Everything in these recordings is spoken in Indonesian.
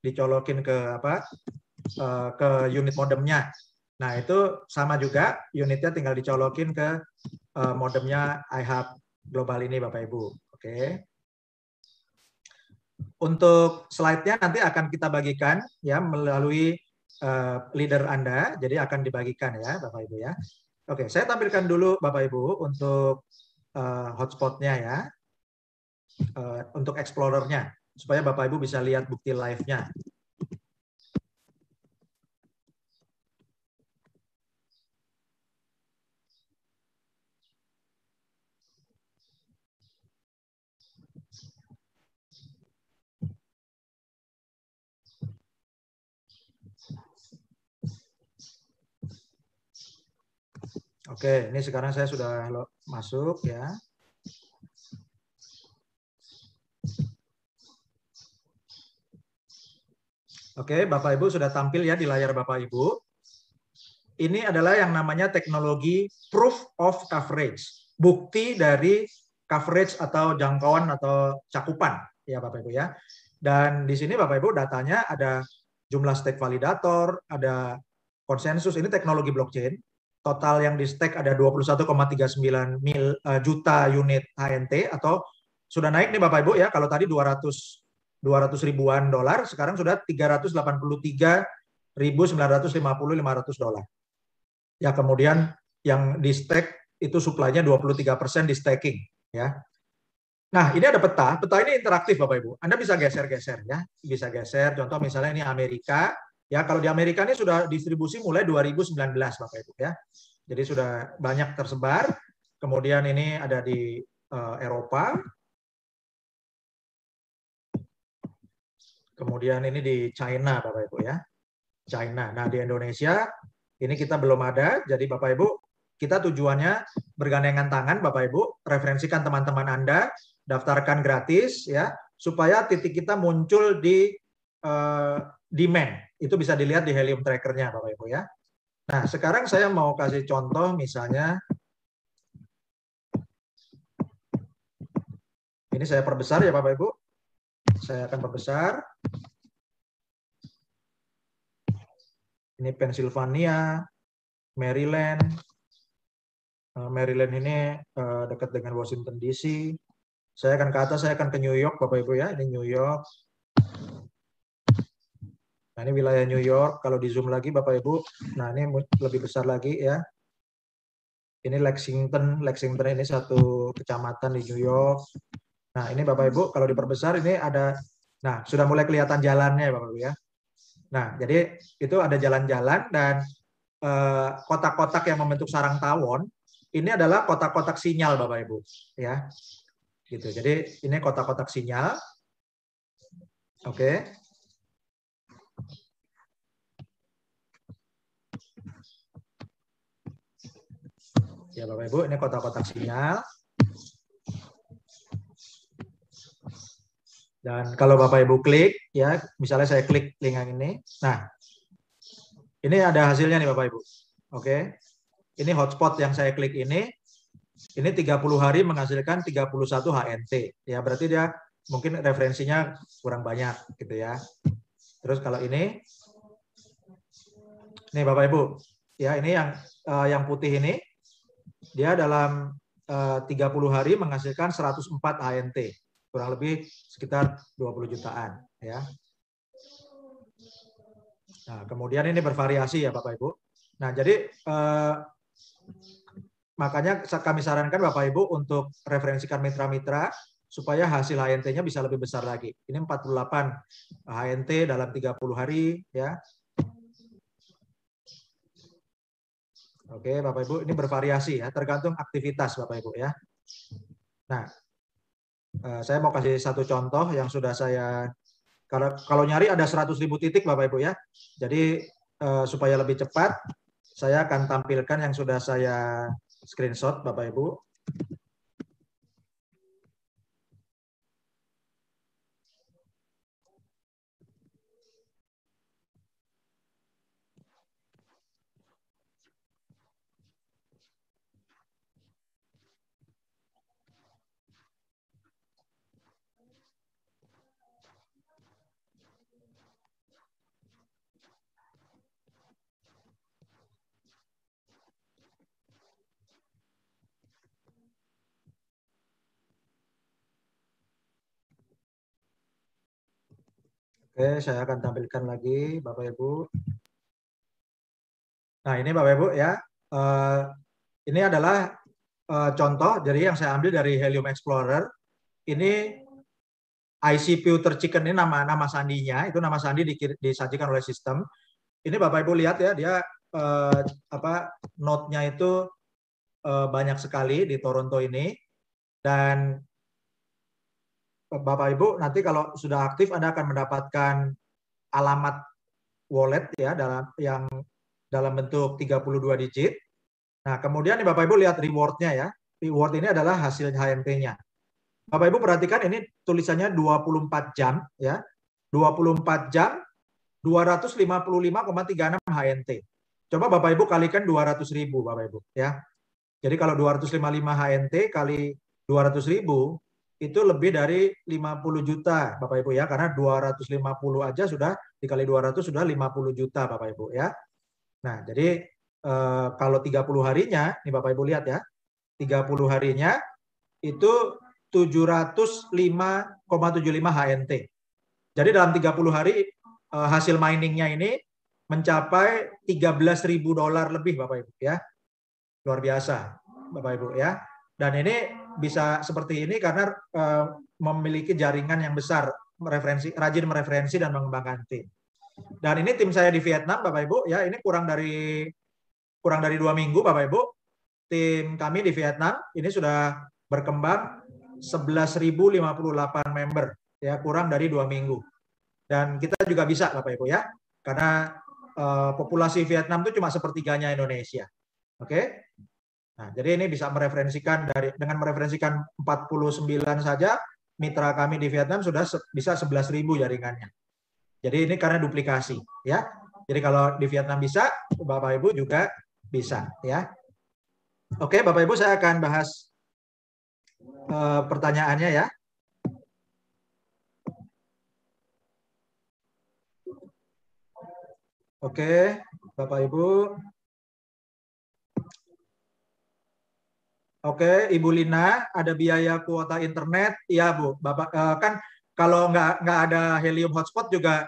dicolokin ke ke unit modemnya. Nah, itu sama juga, unitnya tinggal dicolokin ke modemnya iHub Global ini, Bapak Ibu. Oke. Untuk slide-nya nanti akan kita bagikan ya melalui leader Anda, jadi akan dibagikan ya, Bapak Ibu ya. Oke, saya tampilkan dulu Bapak Ibu untuk hotspot-nya ya, untuk Explorer-nya, supaya Bapak Ibu bisa lihat bukti live-nya. Oke, ini sekarang saya sudah masuk ya. Oke, Bapak Ibu sudah tampil ya di layar Bapak Ibu. Ini adalah yang namanya teknologi proof of coverage. Bukti dari coverage atau jangkauan atau cakupan ya Bapak Ibu ya. Dan di sini Bapak Ibu datanya ada jumlah stake validator, ada konsensus, ini teknologi blockchain. Total yang di stake ada 21,39 juta unit HNT atau sudah naik nih Bapak Ibu ya. Kalau tadi 200 ribuan dolar, sekarang sudah 383.950 $500. Ya, kemudian yang di stake itu supply-nya 23% di staking ya. Nah, ini ada peta. Peta ini interaktif Bapak Ibu. Anda bisa geser-geser ya. Bisa geser. Contoh misalnya ini Amerika. Ya, kalau di Amerika ini sudah distribusi mulai 2019 Bapak Ibu ya. Jadi sudah banyak tersebar. Kemudian ini ada di Eropa. Kemudian ini di China Bapak Ibu ya. China. Nah, di Indonesia ini kita belum ada. Jadi Bapak Ibu, kita tujuannya bergandengan tangan Bapak Ibu, referensikan teman-teman Anda, daftarkan gratis ya, supaya titik kita muncul di demand. Itu bisa dilihat di Helium Tracker-nya Bapak Ibu ya. Nah, sekarang saya mau kasih contoh misalnya ini saya perbesar ya Bapak Ibu. Saya akan perbesar. Ini Pennsylvania, Maryland. Maryland ini dekat dengan Washington DC. Saya akan ke atas, saya akan ke New York, Bapak Ibu ya. Ini New York. Nah, ini wilayah New York. Kalau di zoom lagi, Bapak Ibu. Nah, ini lebih besar lagi ya. Ini Lexington. Lexington ini satu kecamatan di New York. Nah, ini Bapak Ibu, kalau diperbesar ini ada, nah, sudah mulai kelihatan jalannya ya Bapak Ibu ya. Nah, jadi itu ada jalan-jalan dan kotak-kotak yang membentuk sarang tawon, ini adalah kotak-kotak sinyal Bapak Ibu. Ya. Gitu. Jadi ini kotak-kotak sinyal. Oke. Ya Bapak Ibu, ini kotak-kotak sinyal. Dan kalau Bapak Ibu klik, ya, misalnya saya klik link yang ini. Nah, ini ada hasilnya nih Bapak Ibu. Oke. Ini hotspot yang saya klik ini 30 hari menghasilkan 31 HNT. Ya, berarti dia mungkin referensinya kurang banyak gitu ya. Terus kalau ini Bapak Ibu, ya ini yang putih ini dia dalam 30 hari menghasilkan 104 HNT, kurang lebih sekitar 20 jutaan ya. Nah, kemudian ini bervariasi ya Bapak Ibu. Nah, jadi makanya kami sarankan Bapak Ibu untuk referensikan mitra-mitra supaya hasil HNT-nya bisa lebih besar lagi. Ini 48 HNT dalam 30 hari ya. Oke, Bapak Ibu, ini bervariasi ya, tergantung aktivitas Bapak Ibu ya. Nah, saya mau kasih satu contoh yang sudah saya, kalau nyari ada 100.000 titik Bapak Ibu ya. Jadi supaya lebih cepat, saya akan tampilkan yang sudah saya screenshot Bapak Ibu. Oke, saya akan tampilkan lagi Bapak Ibu. Nah, ini Bapak Ibu ya. Eh, ini adalah contoh jadi yang saya ambil dari Helium Explorer. Ini IC Pewter Chicken ini nama sandinya, itu nama sandi disajikan oleh sistem. Ini Bapak Ibu lihat ya, dia node-nya itu banyak sekali di Toronto ini, dan Bapak Ibu nanti kalau sudah aktif Anda akan mendapatkan alamat wallet ya dalam bentuk 32 digit. Nah, kemudian nih Bapak Ibu lihat reward-nya ya. Reward ini adalah hasil HMT-nya. Bapak Ibu perhatikan ini tulisannya 24 jam ya. 24 jam 255,36 HNT. Coba Bapak Ibu kalikan 200.000 Bapak Ibu ya. Jadi kalau 255 HNT kali 200.000 itu lebih dari 50 juta Bapak Ibu ya, karena 250 aja sudah dikali 200 sudah 50 juta Bapak Ibu ya. Nah, jadi kalau 30 harinya, nih Bapak Ibu lihat ya, 30 harinya itu 705,75 HNT. Jadi dalam 30 hari hasil miningnya ini mencapai $13.000 lebih Bapak Ibu ya. Luar biasa Bapak Ibu ya. Dan ini bisa seperti ini karena memiliki jaringan yang besar, rajin mereferensi dan mengembangkan tim. Dan ini tim saya di Vietnam Bapak Ibu ya, ini kurang dari 2 minggu Bapak Ibu. Tim kami di Vietnam ini sudah berkembang 11.058 member ya, kurang dari 2 minggu. Dan kita juga bisa Bapak Ibu ya, karena populasi Vietnam itu cuma sepertiganya Indonesia. Oke. Nah, jadi ini bisa mereferensikan dengan mereferensikan 49 saja mitra kami di Vietnam sudah bisa 11.000 jaringannya. Jadi ini karena duplikasi ya. Jadi kalau di Vietnam bisa, Bapak Ibu juga bisa ya. Oke, Bapak Ibu saya akan bahas pertanyaannya ya. Oke, Bapak Ibu. Oke, Ibu Lina, ada biaya kuota internet? Iya, Bu. Bapak kan kalau nggak ada Helium Hotspot juga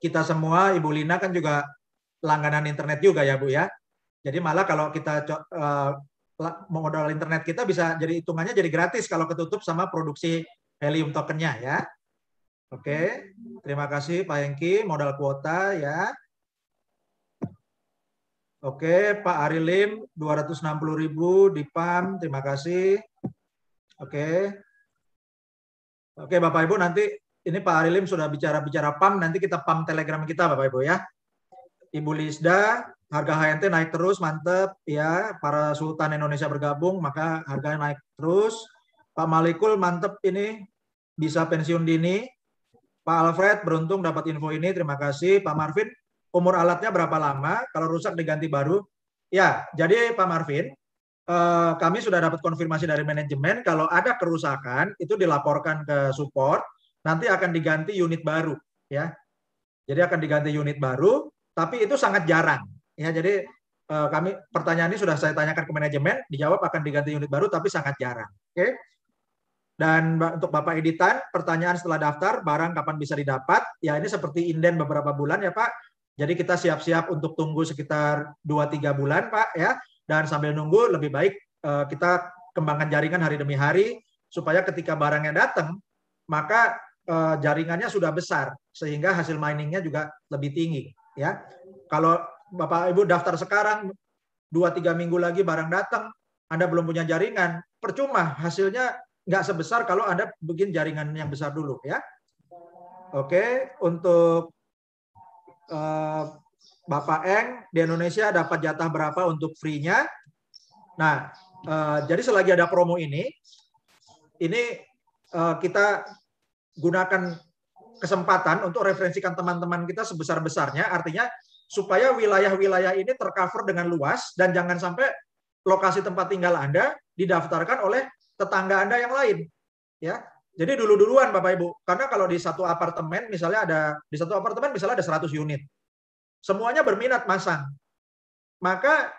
kita semua, Ibu Lina kan juga langganan internet juga ya, Bu ya. Jadi malah kalau kita modal internet kita bisa jadi hitungannya jadi gratis kalau ketutup sama produksi Helium tokennya ya. Oke, terima kasih Pak Hengki, modal kuota ya. Oke, Pak Arilim 260.000 di PAM, terima kasih. Oke. Oke, Bapak Ibu nanti ini Pak Arilim sudah bicara PAM, nanti kita PAM Telegram kita Bapak Ibu ya. Ibu Lisda, harga HNT naik terus, mantep ya. Para Sultan Indonesia bergabung, maka harganya naik terus. Pak Malikul, mantep ini bisa pensiun dini. Pak Alfred, beruntung dapat info ini, terima kasih. Pak Marvin, umur alatnya berapa lama? Kalau rusak diganti baru? Ya, jadi Pak Marvin, kami sudah dapat konfirmasi dari manajemen kalau ada kerusakan itu dilaporkan ke support, nanti akan diganti unit baru ya. Jadi akan diganti unit baru, tapi itu sangat jarang ya. Jadi pertanyaan ini sudah saya tanyakan ke manajemen, dijawab akan diganti unit baru tapi sangat jarang. Oke. Dan untuk Bapak Editan, pertanyaan setelah daftar, barang kapan bisa didapat? Ya ini seperti inden beberapa bulan ya Pak. Jadi kita siap-siap untuk tunggu sekitar 2-3 bulan Pak ya. Dan sambil nunggu lebih baik kita kembangkan jaringan hari demi hari supaya ketika barangnya datang maka jaringannya sudah besar sehingga hasil miningnya juga lebih tinggi ya. Kalau Bapak Ibu daftar sekarang 2-3 minggu lagi barang datang Anda belum punya jaringan, percuma, hasilnya nggak sebesar kalau Anda bikin jaringan yang besar dulu ya. Oke, untuk Bapak Eng di Indonesia dapat jatah berapa untuk free-nya? Nah, jadi selagi ada promo ini kita gunakan kesempatan untuk referensikan teman-teman kita sebesar-besarnya, artinya supaya wilayah-wilayah ini tercover dengan luas dan jangan sampai lokasi tempat tinggal Anda didaftarkan oleh tetangga Anda yang lain. Ya. Jadi dulu-duluan Bapak Ibu, karena kalau di satu apartemen misalnya ada 100 unit. Semuanya berminat masang. Maka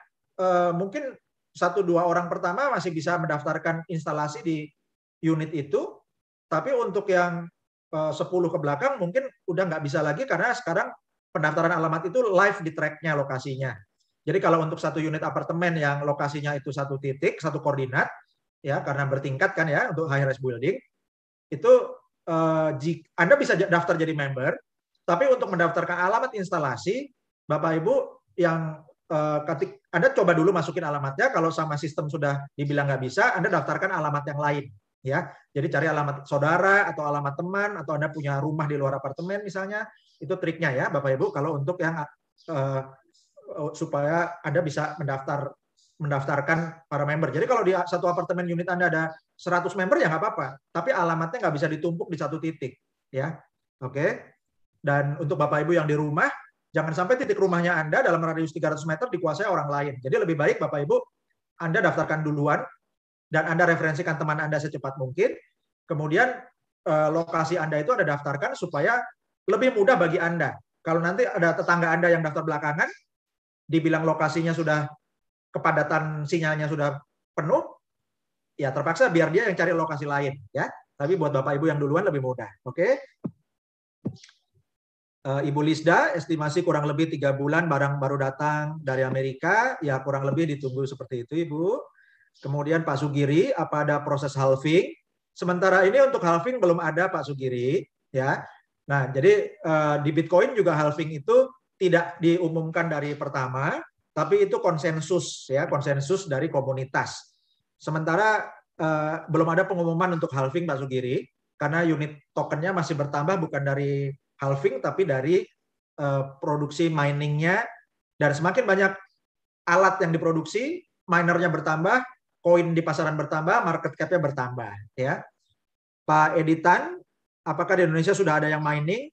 mungkin 1-2 orang pertama masih bisa mendaftarkan instalasi di unit itu, tapi untuk yang 10 ke belakang mungkin udah nggak bisa lagi karena sekarang pendaftaran alamat itu live di tracknya lokasinya. Jadi kalau untuk satu unit apartemen yang lokasinya itu satu titik, satu koordinat, ya karena bertingkat kan ya untuk high rise building, itu Anda bisa daftar jadi member, tapi untuk mendaftarkan alamat instalasi, Bapak Ibu yang Anda coba dulu masukin alamatnya, kalau sama sistem sudah dibilang nggak bisa, Anda daftarkan alamat yang lain. Ya, jadi cari alamat saudara atau alamat teman atau Anda punya rumah di luar apartemen misalnya, itu triknya ya Bapak Ibu kalau untuk yang supaya Anda bisa mendaftarkan para member. Jadi kalau di satu apartemen unit Anda ada 100 member ya nggak apa-apa, tapi alamatnya nggak bisa ditumpuk di satu titik ya. Oke. Dan untuk Bapak Ibu yang di rumah, jangan sampai titik rumahnya Anda dalam radius 300 meter dikuasai orang lain. Jadi lebih baik Bapak Ibu Anda daftarkan duluan dan Anda referensikan teman Anda secepat mungkin. Kemudian lokasi Anda itu Anda daftarkan supaya lebih mudah bagi Anda. Kalau nanti ada tetangga Anda yang daftar belakangan, dibilang lokasinya sudah kepadatan sinyalnya sudah penuh, ya terpaksa biar dia yang cari lokasi lain. Ya. Tapi buat Bapak Ibu yang duluan lebih mudah. Oke? Ibu Lisda, estimasi kurang lebih 3 bulan barang baru datang dari Amerika, ya kurang lebih ditunggu seperti itu Ibu. Kemudian Pak Sugiri, apa ada proses halving? Sementara ini untuk halving belum ada Pak Sugiri, ya. Nah, jadi di Bitcoin juga halving itu tidak diumumkan dari pertama, tapi itu konsensus ya, konsensus dari komunitas. Sementara belum ada pengumuman untuk halving Pak Sugiri, karena unit tokennya masih bertambah bukan dari halving tapi dari produksi miningnya, dan semakin banyak alat yang diproduksi, minernya bertambah, koin di pasaran bertambah, market cap-nya bertambah. Ya, Pak Editan, apakah di Indonesia sudah ada yang mining?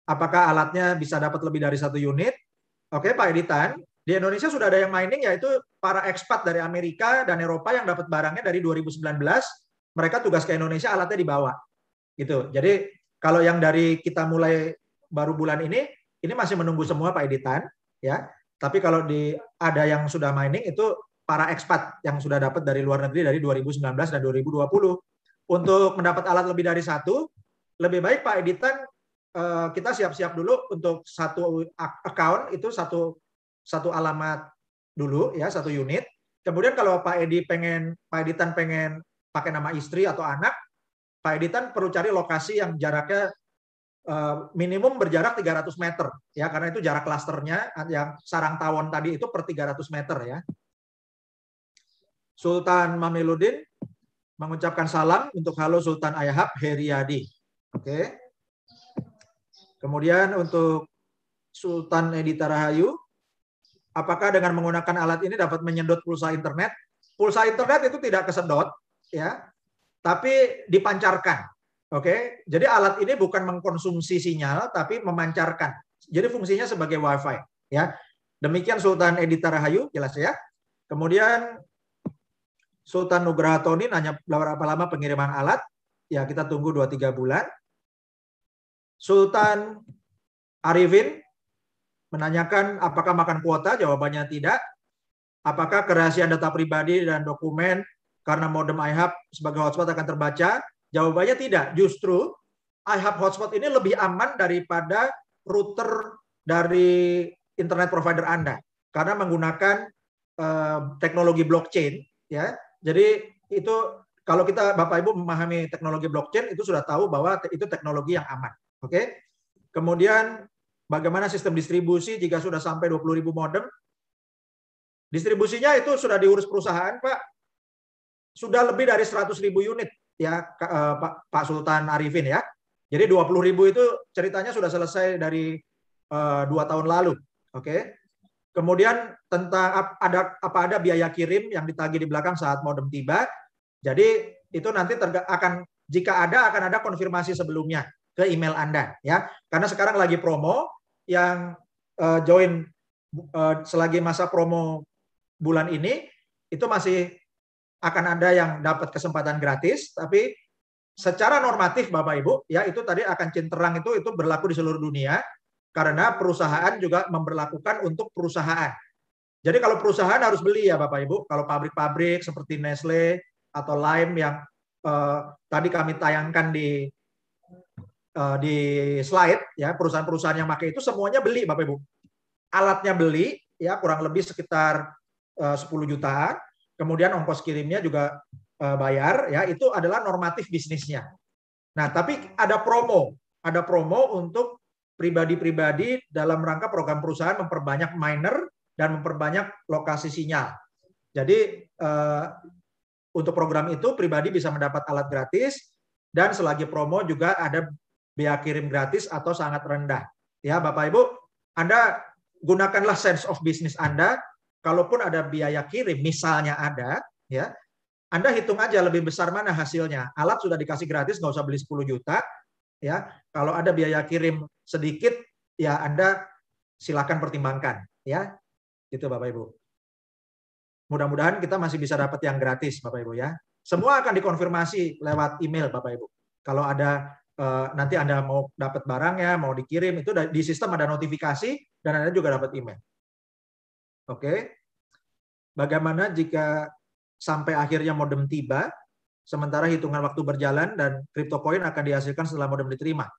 Apakah alatnya bisa dapat lebih dari 1 unit? Oke, Pak Editan, di Indonesia sudah ada yang mining, yaitu para ekspat dari Amerika dan Eropa yang dapat barangnya dari 2019. Mereka tugas ke Indonesia, alatnya dibawa. Gitu. Jadi kalau yang dari kita mulai baru bulan ini masih menunggu semua Pak Editan. Ya. Tapi kalau ada yang sudah mining itu para ekspat yang sudah dapat dari luar negeri dari 2019 dan 2020. Untuk mendapat alat lebih dari 1, lebih baik Pak Editan kita siap-siap dulu untuk satu account itu satu alamat dulu ya, 1 unit. Kemudian kalau Pak Editan pengen pakai nama istri atau anak, Pak Editan perlu cari lokasi yang jaraknya minimum berjarak 300 meter ya, karena itu jarak klasternya yang sarang tawon tadi itu per 300 meter ya. Sultan Mameludin mengucapkan salam untuk halo Sultan Ayahab Heriadi. Oke. Kemudian untuk Sultan Edi Tarahayu, apakah dengan menggunakan alat ini dapat menyedot pulsa internet? Pulsa internet itu tidak kesedot ya, tapi dipancarkan. Oke. Jadi alat ini bukan mengkonsumsi sinyal tapi memancarkan. Jadi fungsinya sebagai WiFi ya. Demikian Sultan Edi Tarahayu, jelas ya. Kemudian Sultan Nugraha Toni nanya berapa lama pengiriman alat? Ya, kita tunggu 2-3 bulan. Sultan Arifin menanyakan apakah makan kuota? Jawabannya tidak. Apakah kerahasiaan data pribadi dan dokumen karena modem iHub sebagai hotspot akan terbaca? Jawabannya tidak. Justru iHub hotspot ini lebih aman daripada router dari internet provider Anda karena menggunakan teknologi blockchain ya. Jadi itu kalau kita Bapak Ibu memahami teknologi blockchain itu sudah tahu bahwa itu teknologi yang aman. Oke. Kemudian bagaimana sistem distribusi jika sudah sampai 20.000 modem? Distribusinya itu sudah diurus perusahaan, Pak. Sudah lebih dari 100.000 unit ya, Pak Sultan Arifin ya. Jadi 20.000 itu ceritanya sudah selesai dari 2 tahun lalu. Oke. Kemudian tentang apa ada biaya kirim yang ditagih di belakang saat modem tiba. Jadi itu nanti jika akan ada konfirmasi sebelumnya ke email Anda ya. Karena sekarang lagi promo yang join selagi masa promo bulan ini itu masih akan ada yang dapat kesempatan gratis, tapi secara normatif Bapak Ibu ya itu tadi akan cinterang itu berlaku di seluruh dunia. Karena perusahaan juga memberlakukan untuk perusahaan. Jadi kalau perusahaan harus beli ya Bapak Ibu. Kalau pabrik-pabrik seperti Nestle atau Lime yang tadi kami tayangkan di di slide ya, perusahaan-perusahaan yang pakai itu semuanya beli Bapak Ibu. Alatnya beli ya kurang lebih sekitar 10 jutaan, kemudian ongkos kirimnya juga bayar ya, itu adalah normatif bisnisnya. Nah, tapi ada promo untuk pribadi-pribadi dalam rangka program perusahaan memperbanyak miner dan memperbanyak lokasi sinyal. Jadi untuk program itu pribadi bisa mendapat alat gratis dan selagi promo juga ada biaya kirim gratis atau sangat rendah. Ya, Bapak Ibu, Anda gunakanlah sense of business Anda. Kalaupun ada biaya kirim, misalnya ada, ya, Anda hitung aja lebih besar mana hasilnya. Alat sudah dikasih gratis, nggak usah beli 10 juta. Ya, kalau ada biaya kirim sedikit, ya Anda silakan pertimbangkan. Ya, gitu Bapak Ibu. Mudah-mudahan kita masih bisa dapat yang gratis, Bapak Ibu ya. Semua akan dikonfirmasi lewat email, Bapak Ibu. Kalau ada nanti Anda mau dapat barangnya, mau dikirim, itu di sistem ada notifikasi dan Anda juga dapat email. Oke. Bagaimana jika sampai akhirnya modem tiba, sementara hitungan waktu berjalan dan crypto coin akan dihasilkan setelah modem diterima?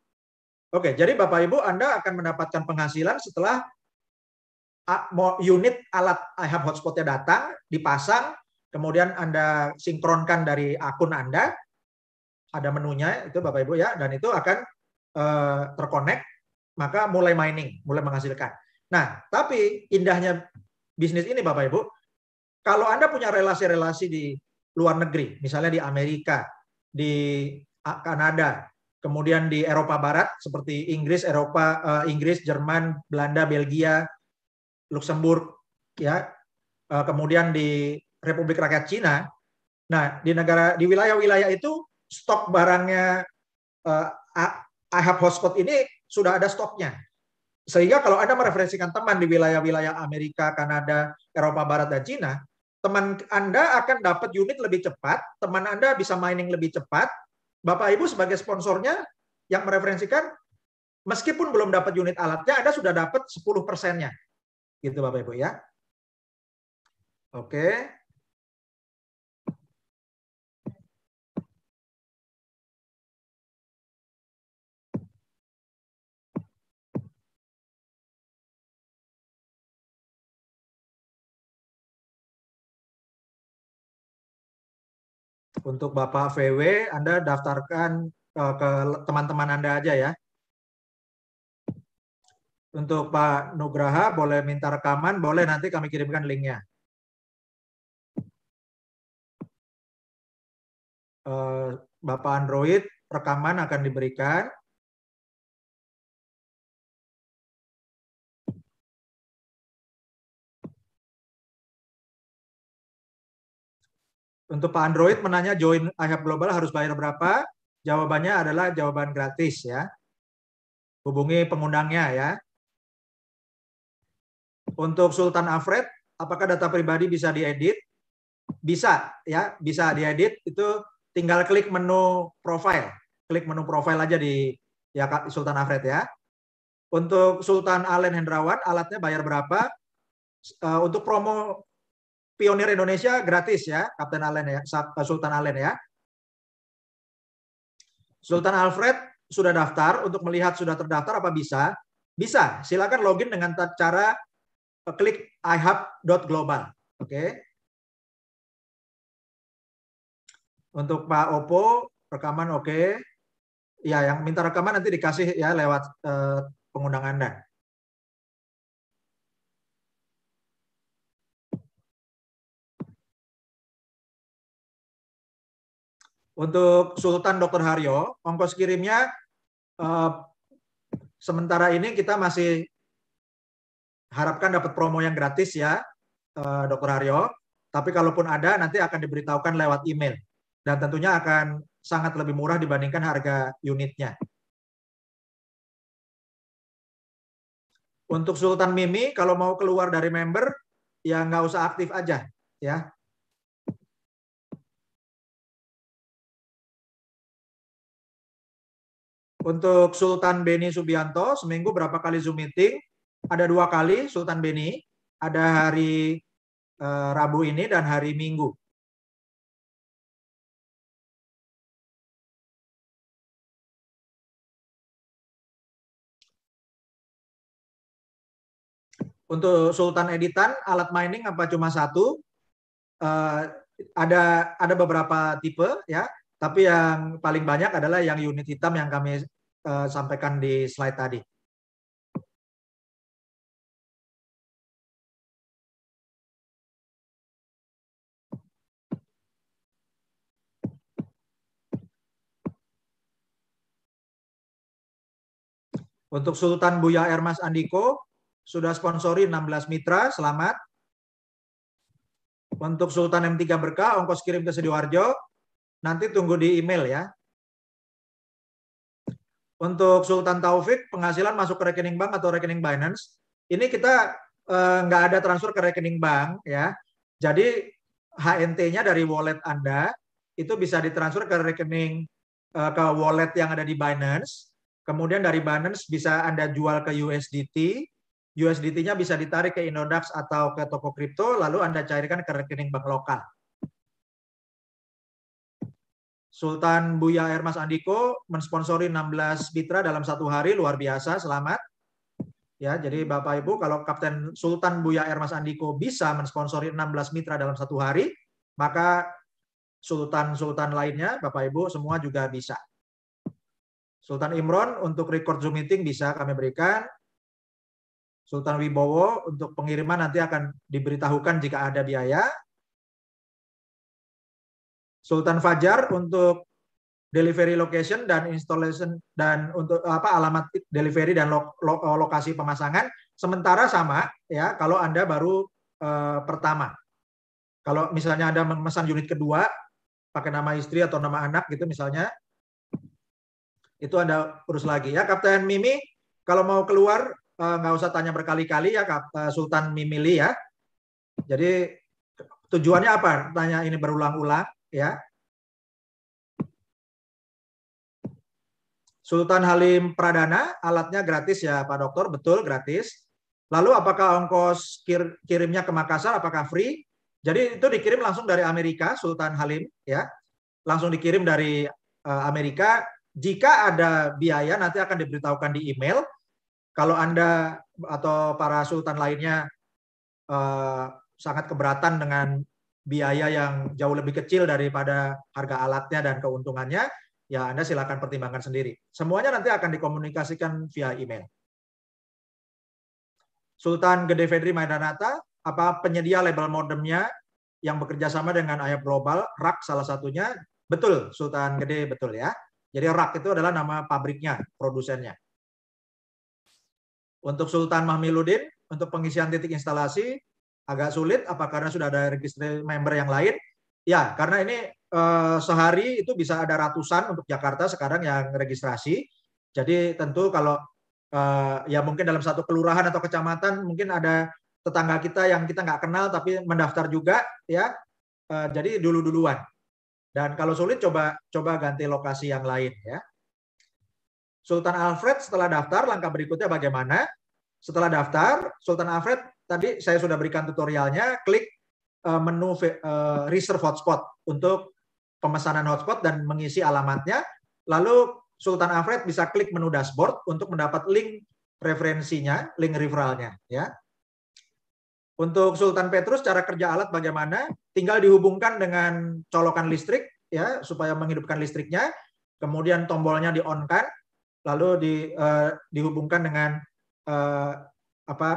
Oke, jadi Bapak Ibu Anda akan mendapatkan penghasilan setelah unit alat iHub hotspot-nya datang, dipasang, kemudian Anda sinkronkan dari akun Anda, ada menunya itu Bapak Ibu ya, dan itu akan terkonek, maka mulai mining, mulai menghasilkan. Nah, tapi indahnya bisnis ini Bapak Ibu, kalau Anda punya relasi-relasi di luar negeri, misalnya di Amerika, di Kanada, kemudian di Eropa Barat seperti Inggris, Inggris, Jerman, Belanda, Belgia, Luxembourg, ya, kemudian di Republik Rakyat Cina. Nah, di wilayah-wilayah itu stok barangnya iHub hotspot ini sudah ada stoknya. Sehingga kalau Anda mereferensikan teman di wilayah-wilayah Amerika, Kanada, Eropa Barat, dan Cina, teman Anda akan dapat unit lebih cepat, teman Anda bisa mining lebih cepat, Bapak Ibu sebagai sponsornya yang mereferensikan, meskipun belum dapat unit alatnya, Anda sudah dapat 10%-nya. Gitu Bapak Ibu ya. Oke. Untuk Bapak VW, Anda daftarkan ke teman-teman Anda aja ya. Untuk Pak Nugraha, boleh minta rekaman, boleh nanti kami kirimkan linknya. Bapak Android, rekaman akan diberikan. Untuk Pak Android menanya join iHub Global harus bayar berapa? Jawabannya adalah jawaban gratis ya. Hubungi pengundangnya ya. Untuk Sultan Alfred, apakah data pribadi bisa diedit? Bisa ya, bisa diedit. Itu tinggal klik menu profile. Klik menu profile aja di ya Sultan Alfred ya. Untuk Sultan Alen Hendrawan, alatnya bayar berapa? Untuk promo Pionir Indonesia gratis ya, Kapten Alen ya, Sultan Alen ya. Sultan Alfred sudah daftar, untuk melihat sudah terdaftar apa bisa? Bisa, silakan login dengan cara klik ihub.global. Oke. Untuk Pak Oppo, rekaman oke. Ya, yang minta rekaman nanti dikasih ya lewat pengundang Anda. Untuk Sultan Dr. Haryo, ongkos kirimnya sementara ini kita masih harapkan dapat promo yang gratis ya, Dr. Haryo. Tapi kalaupun ada, nanti akan diberitahukan lewat email. Dan tentunya akan sangat lebih murah dibandingkan harga unitnya. Untuk Sultan Mimi, kalau mau keluar dari member, ya nggak usah aktif aja. Ya. Untuk Sultan Beni Subianto, seminggu berapa kali Zoom meeting? Ada 2 kali Sultan Beni. Ada hari Rabu ini dan hari Minggu. Untuk Sultan editan, alat mining apa cuma satu? Ada beberapa tipe ya, tapi yang paling banyak adalah yang unit hitam yang kami sampaikan di slide tadi. Untuk Sultan Buya Ermas Andiko sudah sponsori 16 mitra, selamat. Untuk Sultan M3 Berkah, ongkos kirim ke Sidoarjo, nanti tunggu di email ya. Untuk Sultan Taufik, penghasilan masuk ke rekening bank atau rekening Binance. Ini kita nggak ada transfer ke rekening bank ya. Jadi HNT-nya dari wallet Anda itu bisa ditransfer ke rekening ke wallet yang ada di Binance. Kemudian dari Binance bisa Anda jual ke USDT. USDT-nya bisa ditarik ke Indodax atau ke toko kripto, lalu Anda cairkan ke rekening bank lokal. Sultan Buya Ermas Andiko mensponsori 16 mitra dalam satu hari, luar biasa, selamat. Ya, jadi Bapak Ibu, kalau Kapten Sultan Buya Ermas Andiko bisa mensponsori 16 mitra dalam satu hari, maka sultan-sultan lainnya, Bapak Ibu, semua juga bisa. Sultan Imron untuk record Zoom meeting bisa kami berikan. Sultan Wibowo untuk pengiriman nanti akan diberitahukan jika ada biaya. Sultan Fajar untuk delivery location dan installation dan untuk alamat delivery dan lokasi pemasangan sementara sama ya kalau Anda baru pertama. Kalau misalnya Anda memesan unit kedua pakai nama istri atau nama anak gitu misalnya, itu Anda urus lagi ya. Kapten Mimi kalau mau keluar nggak usah tanya berkali-kali ya Sultan Mimili ya. Jadi tujuannya apa? Tanya ini berulang-ulang ya. Sultan Halim Pradana, alatnya gratis ya Pak Dokter, betul gratis. Lalu apakah ongkos kirimnya ke Makassar, apakah free? Jadi itu dikirim langsung dari Amerika, Sultan Halim ya. Langsung dikirim dari Amerika. Jika ada biaya nanti akan diberitahukan di email. Kalau Anda atau para sultan lainnya sangat keberatan dengan biaya yang jauh lebih kecil daripada harga alatnya dan keuntungannya, ya Anda silakan pertimbangkan sendiri. Semuanya nanti akan dikomunikasikan via email. Sultan Gede Fedri Maidanata, apa penyedia label modemnya yang bekerja sama dengan IAP Global, RAK salah satunya, betul Sultan Gede, betul ya. Jadi RAK itu adalah nama pabriknya, produsennya. Untuk Sultan Mahmiludin, untuk pengisian titik instalasi, agak sulit, apa karena sudah ada registrasi member yang lain? Ya, karena ini sehari itu bisa ada ratusan untuk Jakarta sekarang yang registrasi. Jadi tentu kalau ya mungkin dalam satu kelurahan atau kecamatan mungkin ada tetangga kita yang kita nggak kenal tapi mendaftar juga ya. Jadi dulu-duluan. Dan kalau sulit coba ganti lokasi yang lain ya. Sultan Alfred setelah daftar, langkah berikutnya bagaimana? Setelah daftar, Sultan Alfred tadi saya sudah berikan tutorialnya, klik menu reserve hotspot untuk pemesanan hotspot dan mengisi alamatnya. Lalu Sultan Alfred bisa klik menu dashboard untuk mendapat link referensinya, link referralnya. Ya. Untuk Sultan Petrus, cara kerja alat bagaimana? Tinggal dihubungkan dengan colokan listrik, ya, supaya menghidupkan listriknya. Kemudian tombolnya di-on-kan, lalu dihubungkan dengan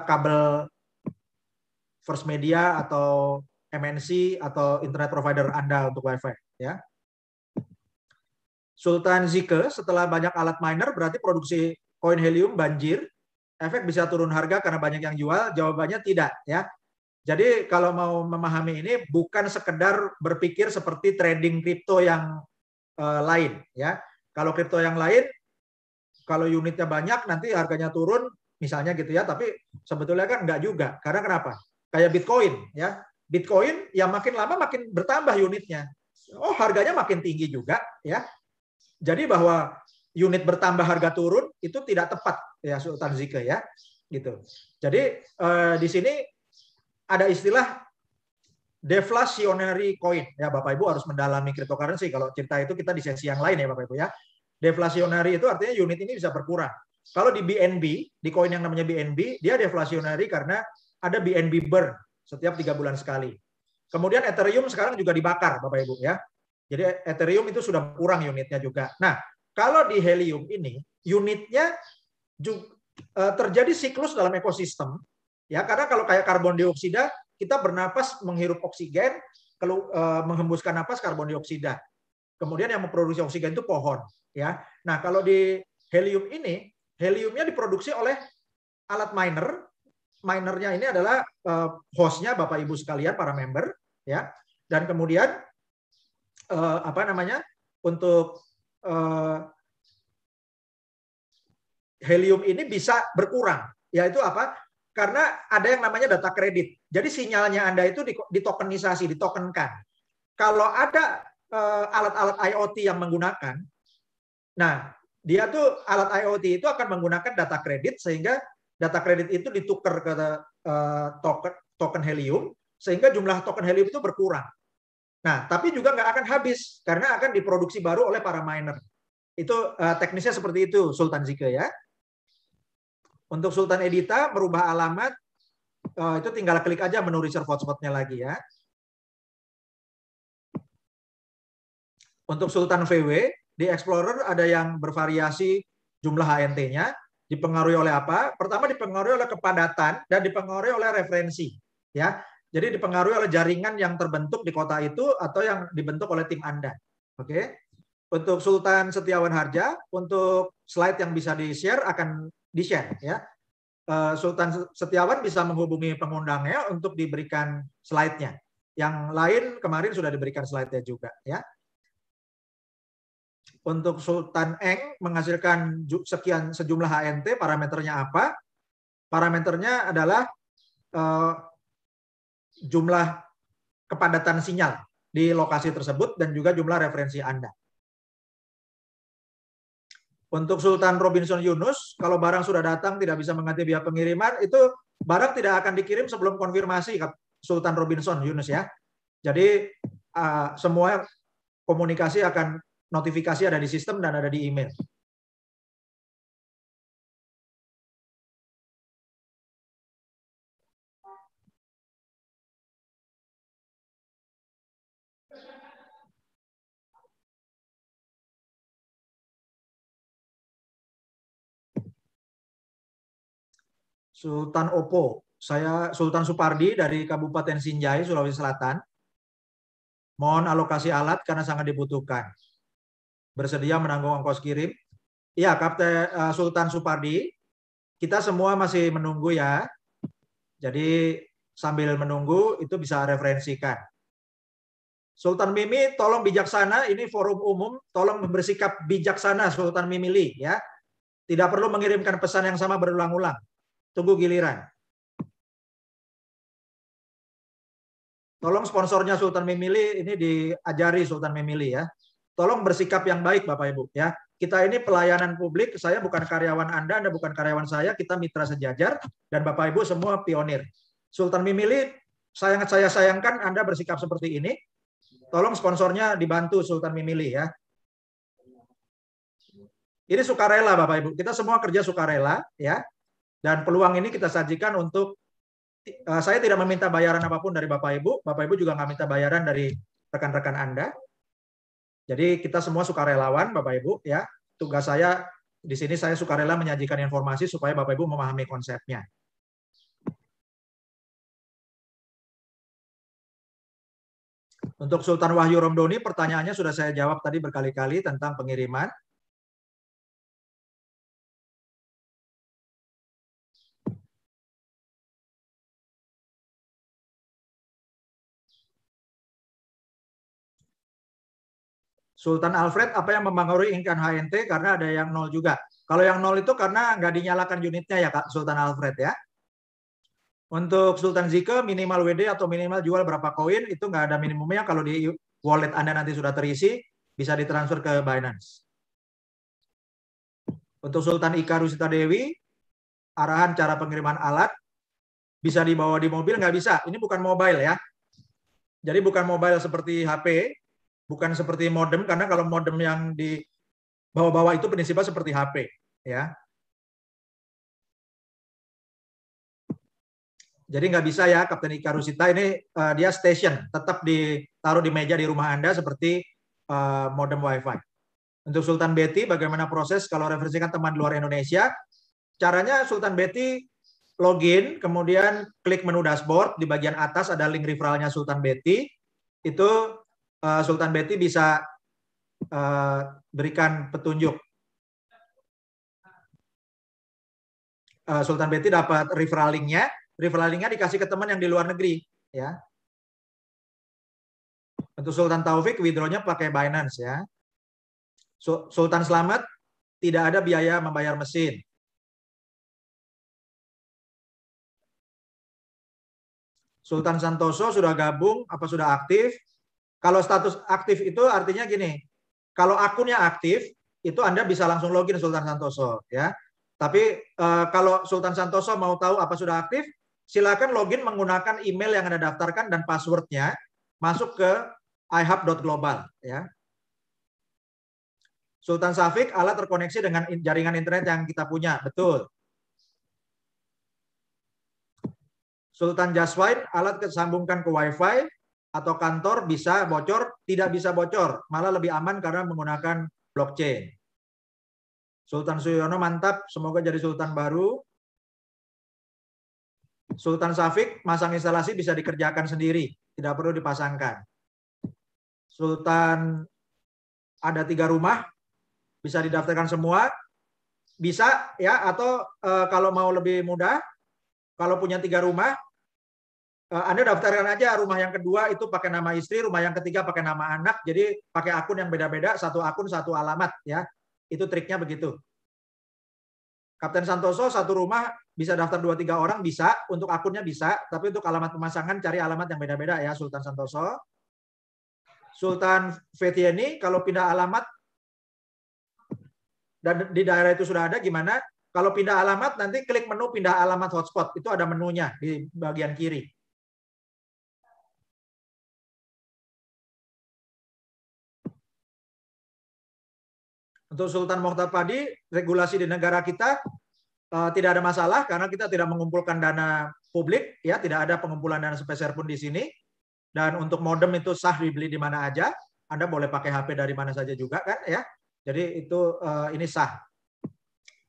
kabel First Media atau MNC atau internet provider Anda untuk WiFi. Ya. Sultan Zike, setelah banyak alat miner, berarti produksi koin helium banjir. Efek bisa turun harga karena banyak yang jual? Jawabannya tidak. Ya. Jadi kalau mau memahami ini, bukan sekedar berpikir seperti trading kripto yang lain. Ya. Kalau kripto yang lain, kalau unitnya banyak, nanti harganya turun, misalnya gitu ya. Tapi sebetulnya kan enggak juga. Karena kenapa? Kayak Bitcoin. Ya. Bitcoin yang makin lama makin bertambah unitnya. Oh, harganya makin tinggi juga. Ya. Jadi bahwa unit bertambah harga turun itu tidak tepat ya Sultan Zike ya gitu. Jadi di sini ada istilah deflationary coin ya Bapak Ibu harus mendalami cryptocurrency. Kalau cerita itu kita di sesi yang lain ya Bapak Ibu ya. Deflationary itu artinya unit ini bisa berkurang. Kalau di BNB, di koin yang namanya BNB, dia deflasionary karena ada BNB burn setiap 3 bulan sekali. Kemudian Ethereum sekarang juga dibakar, Bapak Ibu ya. Jadi Ethereum itu sudah kurang unitnya juga. Nah, kalau di Helium ini unitnya juga, terjadi siklus dalam ekosistem ya, karena kalau kayak karbon dioksida kita bernapas menghirup oksigen, menghembuskan napas karbon dioksida. Kemudian yang memproduksi oksigen itu pohon ya. Nah, kalau di helium ini, heliumnya diproduksi oleh alat miner. Minernya ini adalah hostnya Bapak Ibu sekalian para member ya. Dan kemudian apa namanya? Untuk helium ini bisa berkurang. Yaitu apa? Karena ada yang namanya data kredit. Jadi sinyalnya Anda itu ditokenisasi, ditokenkan. Kalau ada alat-alat IoT yang menggunakan, nah dia tuh alat IoT itu akan menggunakan data kredit sehingga data kredit itu ditukar ke token helium sehingga jumlah token helium itu berkurang. Nah, tapi juga nggak akan habis karena akan diproduksi baru oleh para miner. Itu teknisnya seperti itu, Sultan Zike ya. Untuk Sultan Edita merubah alamat itu tinggal klik aja menu reserve hotspot-nya lagi ya. Untuk Sultan VW, di Explorer ada yang bervariasi jumlah HNT-nya, dipengaruhi oleh apa? Pertama dipengaruhi oleh kepadatan dan dipengaruhi oleh referensi. Ya, jadi dipengaruhi oleh jaringan yang terbentuk di kota itu atau yang dibentuk oleh tim Anda. Oke. Untuk Sultan Setiawan Harja, untuk slide yang bisa di-share akan di-share. Ya. Sultan Setiawan bisa menghubungi pengundangnya untuk diberikan slide-nya. Yang lain kemarin sudah diberikan slide-nya juga. Ya. Untuk Sultan Eng menghasilkan sekian sejumlah HNT, parameternya apa? Parameternya adalah jumlah kepadatan sinyal di lokasi tersebut dan juga jumlah referensi Anda. Untuk Sultan Robinson Yunus, kalau barang sudah datang tidak bisa mengganti biaya pengiriman, itu barang tidak akan dikirim sebelum konfirmasi Sultan Robinson Yunus ya. Jadi semua komunikasi akan notifikasi ada di sistem dan ada di email. Sultan Oppo, saya Sultan Supardi dari Kabupaten Sinjai, Sulawesi Selatan. Mohon alokasi alat karena sangat dibutuhkan. Bersedia menanggung ongkos kirim? Iya, Kapten Sultan Supardi. Kita semua masih menunggu ya. Jadi sambil menunggu itu bisa referensikan. Sultan Mimi, tolong bijaksana. Ini forum umum. Tolong bersikap bijaksana, Sultan Mimili ya. Tidak perlu mengirimkan pesan yang sama berulang-ulang. Tunggu giliran. Tolong sponsornya Sultan Mimili ini diajari Sultan Mimili ya. Tolong bersikap yang baik Bapak Ibu ya. Kita ini pelayanan publik, saya bukan karyawan Anda bukan karyawan saya, kita mitra sejajar dan Bapak Ibu semua pionir. Sultan Mimili, saya sayangkan Anda bersikap seperti ini. Tolong sponsornya dibantu Sultan Mimili ya. Ini sukarela Bapak Ibu. Kita semua kerja sukarela ya. Dan peluang ini kita sajikan untuk saya tidak meminta bayaran apapun dari Bapak Ibu. Bapak Ibu juga nggak minta bayaran dari rekan-rekan Anda. Jadi kita semua sukarelawan Bapak Ibu ya. Tugas saya di sini saya sukarela menyajikan informasi supaya Bapak Ibu memahami konsepnya. Untuk Sultan Wahyu Romdoni pertanyaannya sudah saya jawab tadi berkali-kali tentang pengiriman. Sultan Alfred, apa yang mempengaruhi income HNT? Karena ada yang nol juga. Kalau yang nol itu karena nggak dinyalakan unitnya ya Kak Sultan Alfred ya. Untuk Sultan Zike minimal WD atau minimal jual berapa koin itu nggak ada minimumnya. Kalau di wallet Anda nanti sudah terisi bisa ditransfer ke Binance. Untuk Sultan Ika Rusita Dewi arahan cara pengiriman alat bisa dibawa di mobil nggak bisa. Ini bukan mobile ya. Jadi bukan mobile seperti HP, bukan seperti modem karena kalau modem yang di bawah-bawah itu prinsipnya seperti HP ya. Jadi nggak bisa ya Kapten Ika Rusita ini dia station, tetap ditaruh di meja di rumah Anda seperti modem WiFi. Untuk Sultan Betty, bagaimana proses kalau referensikan teman luar Indonesia? Caranya Sultan Betty login, kemudian klik menu dashboard, di bagian atas ada link referralnya Sultan Betty. Itu Sultan Betty bisa berikan petunjuk. Sultan Betty dapat referral linknya dikasih ke teman yang di luar negeri, ya. Untuk Sultan Taufik withdraw-nya pakai Binance, ya. Sultan Slamet tidak ada biaya membayar mesin. Sultan Santoso sudah gabung apa sudah aktif? Kalau status aktif itu artinya gini, kalau akunnya aktif itu Anda bisa langsung login Sultan Santoso, ya. Tapi kalau Sultan Santoso mau tahu apa sudah aktif, silakan login menggunakan email yang Anda daftarkan dan passwordnya masuk ke ihub.global, ya. Sultan Safik alat terkoneksi dengan jaringan internet yang kita punya, betul. Sultan Jaswine alat kesambungkan ke WiFi atau kantor bisa bocor, tidak bisa bocor, malah lebih aman karena menggunakan blockchain. Sultan Suyono mantap, semoga jadi sultan baru. Sultan Safik masang instalasi bisa dikerjakan sendiri, tidak perlu dipasangkan. Sultan ada 3 rumah, bisa didaftarkan semua, bisa ya, atau kalau mau lebih mudah, kalau punya 3 rumah, Anda daftarkan aja rumah yang kedua itu pakai nama istri, rumah yang ketiga pakai nama anak, jadi pakai akun yang beda-beda, satu akun satu alamat, ya. Itu triknya begitu. Kapten Santoso satu rumah bisa daftar 2-3 orang, bisa, untuk akunnya bisa, tapi untuk alamat pemasangan cari alamat yang beda-beda ya Sultan Santoso. Sultan Fetieni kalau pindah alamat dan di daerah itu sudah ada gimana? Kalau pindah alamat nanti klik menu pindah alamat hotspot, itu ada menunya di bagian kiri. Untuk Sultan Mokhtar Padi, regulasi di negara kita tidak ada masalah karena kita tidak mengumpulkan dana publik, ya, tidak ada pengumpulan dana sepeser pun di sini. Dan untuk modem itu sah dibeli di mana aja, Anda boleh pakai HP dari mana saja juga kan, ya. Jadi itu ini sah.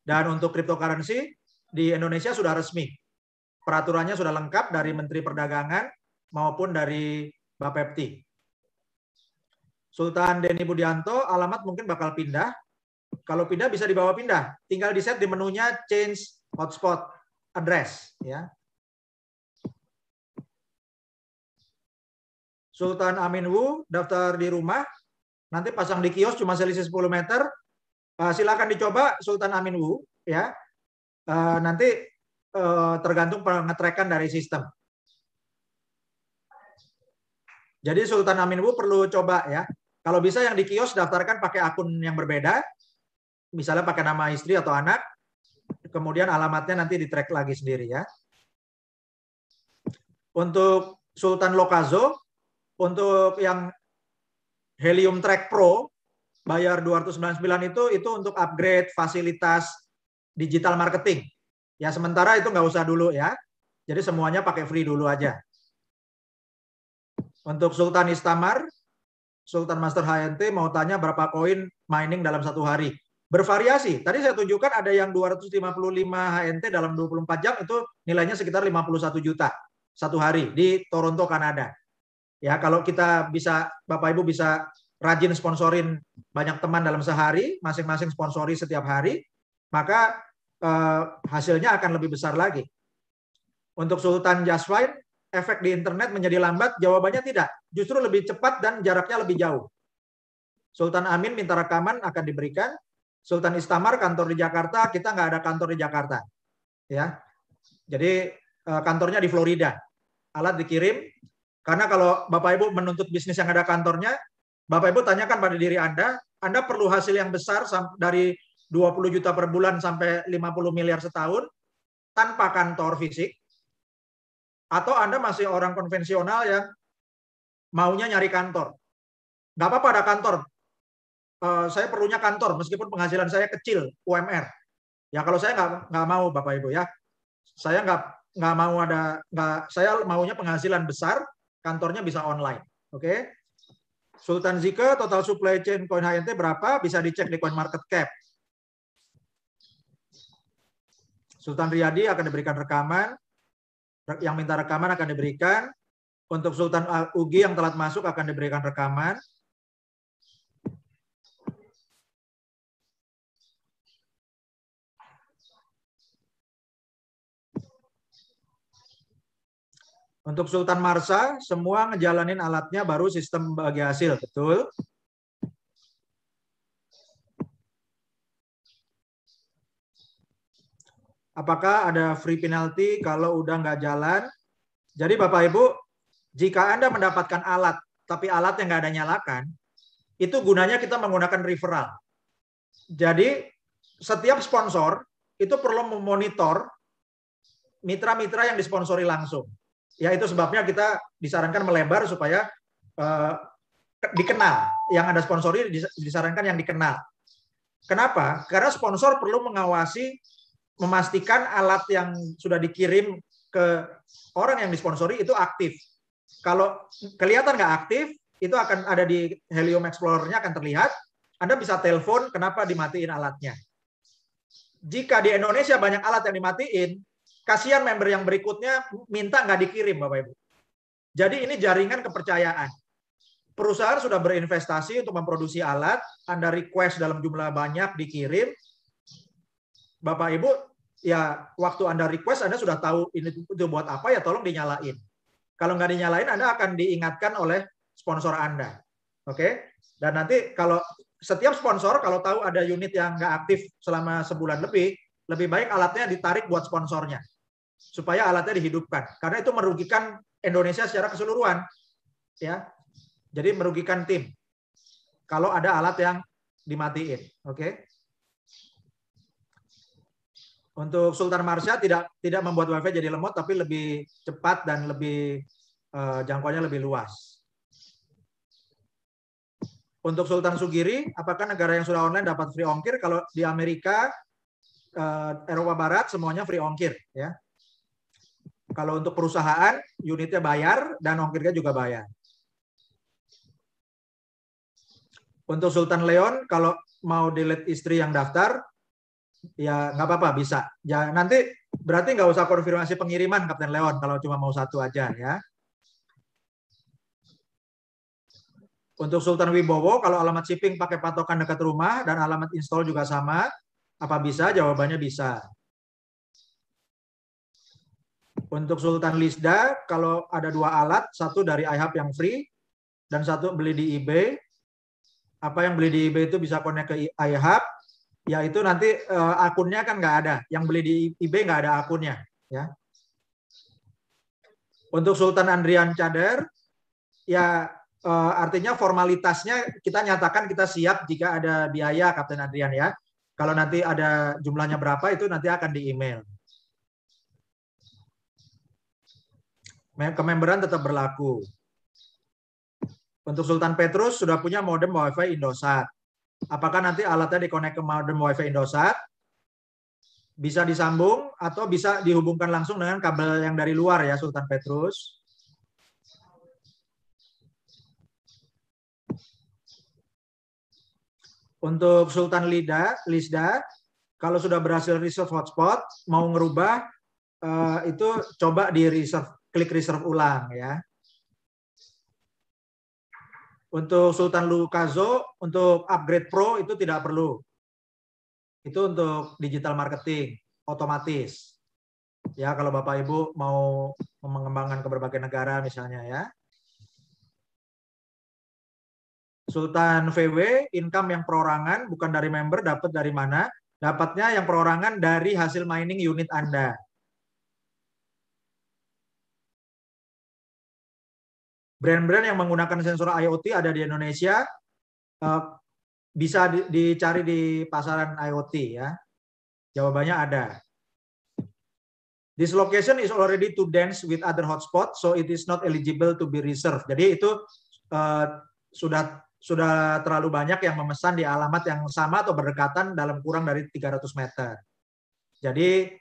Dan untuk cryptocurrency di Indonesia sudah resmi, peraturannya sudah lengkap dari Menteri Perdagangan maupun dari Bapepti. Sultan Denny Budianto alamat mungkin bakal pindah. Kalau pindah bisa dibawa pindah, tinggal di set di menunya change hotspot address, ya. Sultan Aminwu daftar di rumah, nanti pasang di kios cuma selisih 10 meter. Silakan dicoba Sultan Aminwu, ya. Nanti tergantung pengetrekan dari sistem. Jadi Sultan Aminwu perlu coba ya. Kalau bisa yang di kios daftarkan pakai akun yang berbeda, misalnya pakai nama istri atau anak, kemudian alamatnya nanti di-track lagi sendiri ya. Untuk Sultan Lokazo, untuk yang Helium Track Pro, bayar 299 itu untuk upgrade fasilitas digital marketing. Ya sementara itu nggak usah dulu ya. Jadi semuanya pakai free dulu aja. Untuk Sultan Istamar, Sultan Master HNT mau tanya berapa koin mining dalam 1 hari. Bervariasi. Tadi saya tunjukkan ada yang 255 HNT dalam 24 jam itu nilainya sekitar 51 juta 1 hari di Toronto, Kanada. Ya, kalau kita bisa, Bapak Ibu bisa rajin sponsorin banyak teman dalam sehari, masing-masing sponsori setiap hari, maka hasilnya akan lebih besar lagi. Untuk Sultan Jaswine, efek di internet menjadi lambat? Jawabannya tidak. Justru lebih cepat dan jaraknya lebih jauh. Sultan Amin minta rekaman akan diberikan. Sultan Istamar kantor di Jakarta, kita nggak ada kantor di Jakarta. Ya, jadi kantornya di Florida. Alat dikirim. Karena kalau Bapak Ibu menuntut bisnis yang ada kantornya, Bapak Ibu tanyakan pada diri Anda perlu hasil yang besar dari 20 juta per bulan sampai 50 miliar setahun tanpa kantor fisik, atau Anda masih orang konvensional yang maunya nyari kantor. Nggak apa-apa ada kantor. Saya perlunya kantor meskipun penghasilan saya kecil, UMR. Ya kalau saya nggak mau Bapak Ibu ya. Saya nggak mau saya maunya penghasilan besar, kantornya bisa online. Oke. Sultan Zike total supply chain koin HNT berapa? Bisa dicek di CoinMarketCap. Sultan Riyadi akan diberikan rekaman, yang minta rekaman akan diberikan. Untuk Sultan Ugi yang telat masuk akan diberikan rekaman. Untuk Sultan Marsa, semua ngejalanin alatnya baru sistem bagi hasil, betul? Apakah ada free penalty kalau udah nggak jalan? Jadi Bapak Ibu, jika Anda mendapatkan alat, tapi alat yang nggak ada nyalakan, itu gunanya kita menggunakan referral. Jadi setiap sponsor itu perlu memonitor mitra-mitra yang disponsori langsung. Ya itu sebabnya kita disarankan melebar supaya dikenal. Yang ada sponsori disarankan yang dikenal. Kenapa? Karena sponsor perlu mengawasi, memastikan alat yang sudah dikirim ke orang yang disponsori itu aktif. Kalau kelihatan nggak aktif, itu akan ada di Helium Explorer-nya akan terlihat. Anda bisa telepon kenapa dimatiin alatnya. Jika di Indonesia banyak alat yang dimatiin, kasihan member yang berikutnya minta nggak dikirim, Bapak Ibu. Jadi ini jaringan kepercayaan. Perusahaan sudah berinvestasi untuk memproduksi alat, Anda request dalam jumlah banyak dikirim, Bapak Ibu, ya waktu Anda request Anda sudah tahu ini itu buat apa, ya tolong dinyalain. Kalau nggak dinyalain, Anda akan diingatkan oleh sponsor Anda. Oke? Dan nanti kalau setiap sponsor kalau tahu ada unit yang nggak aktif selama sebulan lebih baik alatnya ditarik buat sponsornya. Supaya alatnya dihidupkan. Karena itu merugikan Indonesia secara keseluruhan. Ya. Jadi merugikan tim. Kalau ada alat yang dimatiin. Oke? Untuk Sultan Marsha tidak membuat WiFi jadi lemot, tapi lebih cepat dan lebih jangkauannya lebih luas. Untuk Sultan Sugiri, apakah negara yang sudah online dapat free ongkir? Kalau di Amerika, Eropa Barat semuanya free ongkir, ya. Kalau untuk perusahaan, unitnya bayar dan ongkirnya juga bayar. Untuk Sultan Leon, kalau mau delete istri yang daftar, ya nggak apa-apa, bisa. Ya, nanti berarti nggak usah konfirmasi pengiriman, Kapten Leon, kalau cuma mau satu aja, ya. Untuk Sultan Wibowo, kalau alamat shipping pakai patokan dekat rumah dan alamat install juga sama, apa bisa? Jawabannya bisa. Untuk Sultan Lisda, kalau ada dua alat, satu dari iHub yang free, dan satu beli di eBay. Apa yang beli di eBay itu bisa connect ke iHub, ya itu nanti akunnya kan nggak ada. Yang beli di eBay nggak ada akunnya. Ya. Untuk Sultan Andrian Cadar, ya artinya formalitasnya kita nyatakan kita siap jika ada biaya, Kapten Andrian ya. Kalau nanti ada jumlahnya berapa itu nanti akan di email. Kememberan tetap berlaku. Untuk Sultan Petrus sudah punya modem WiFi Indosat. Apakah nanti alatnya dikonek ke modem WiFi Indosat? Bisa disambung atau bisa dihubungkan langsung dengan kabel yang dari luar ya, Sultan Petrus. Untuk Sultan Lisda, kalau sudah berhasil reserve hotspot, mau ngerubah itu coba di reserve, klik reserve ulang ya. Untuk Sultan Lucazo, untuk upgrade Pro itu tidak perlu. Itu untuk digital marketing, otomatis. Ya, kalau Bapak Ibu mau mengembangkan ke berbagai negara misalnya ya. Sultan VW, income yang perorangan, bukan dari member, dapat dari mana? Dapatnya yang perorangan dari hasil mining unit Anda. Brand-brand yang menggunakan sensor IoT ada di Indonesia, bisa dicari di pasaran IoT ya. Jawabannya ada. This location is already too dense with other hotspots, so it is not eligible to be reserved. Jadi itu sudah terlalu banyak yang memesan di alamat yang sama atau berdekatan dalam kurang dari 300 meter. Jadi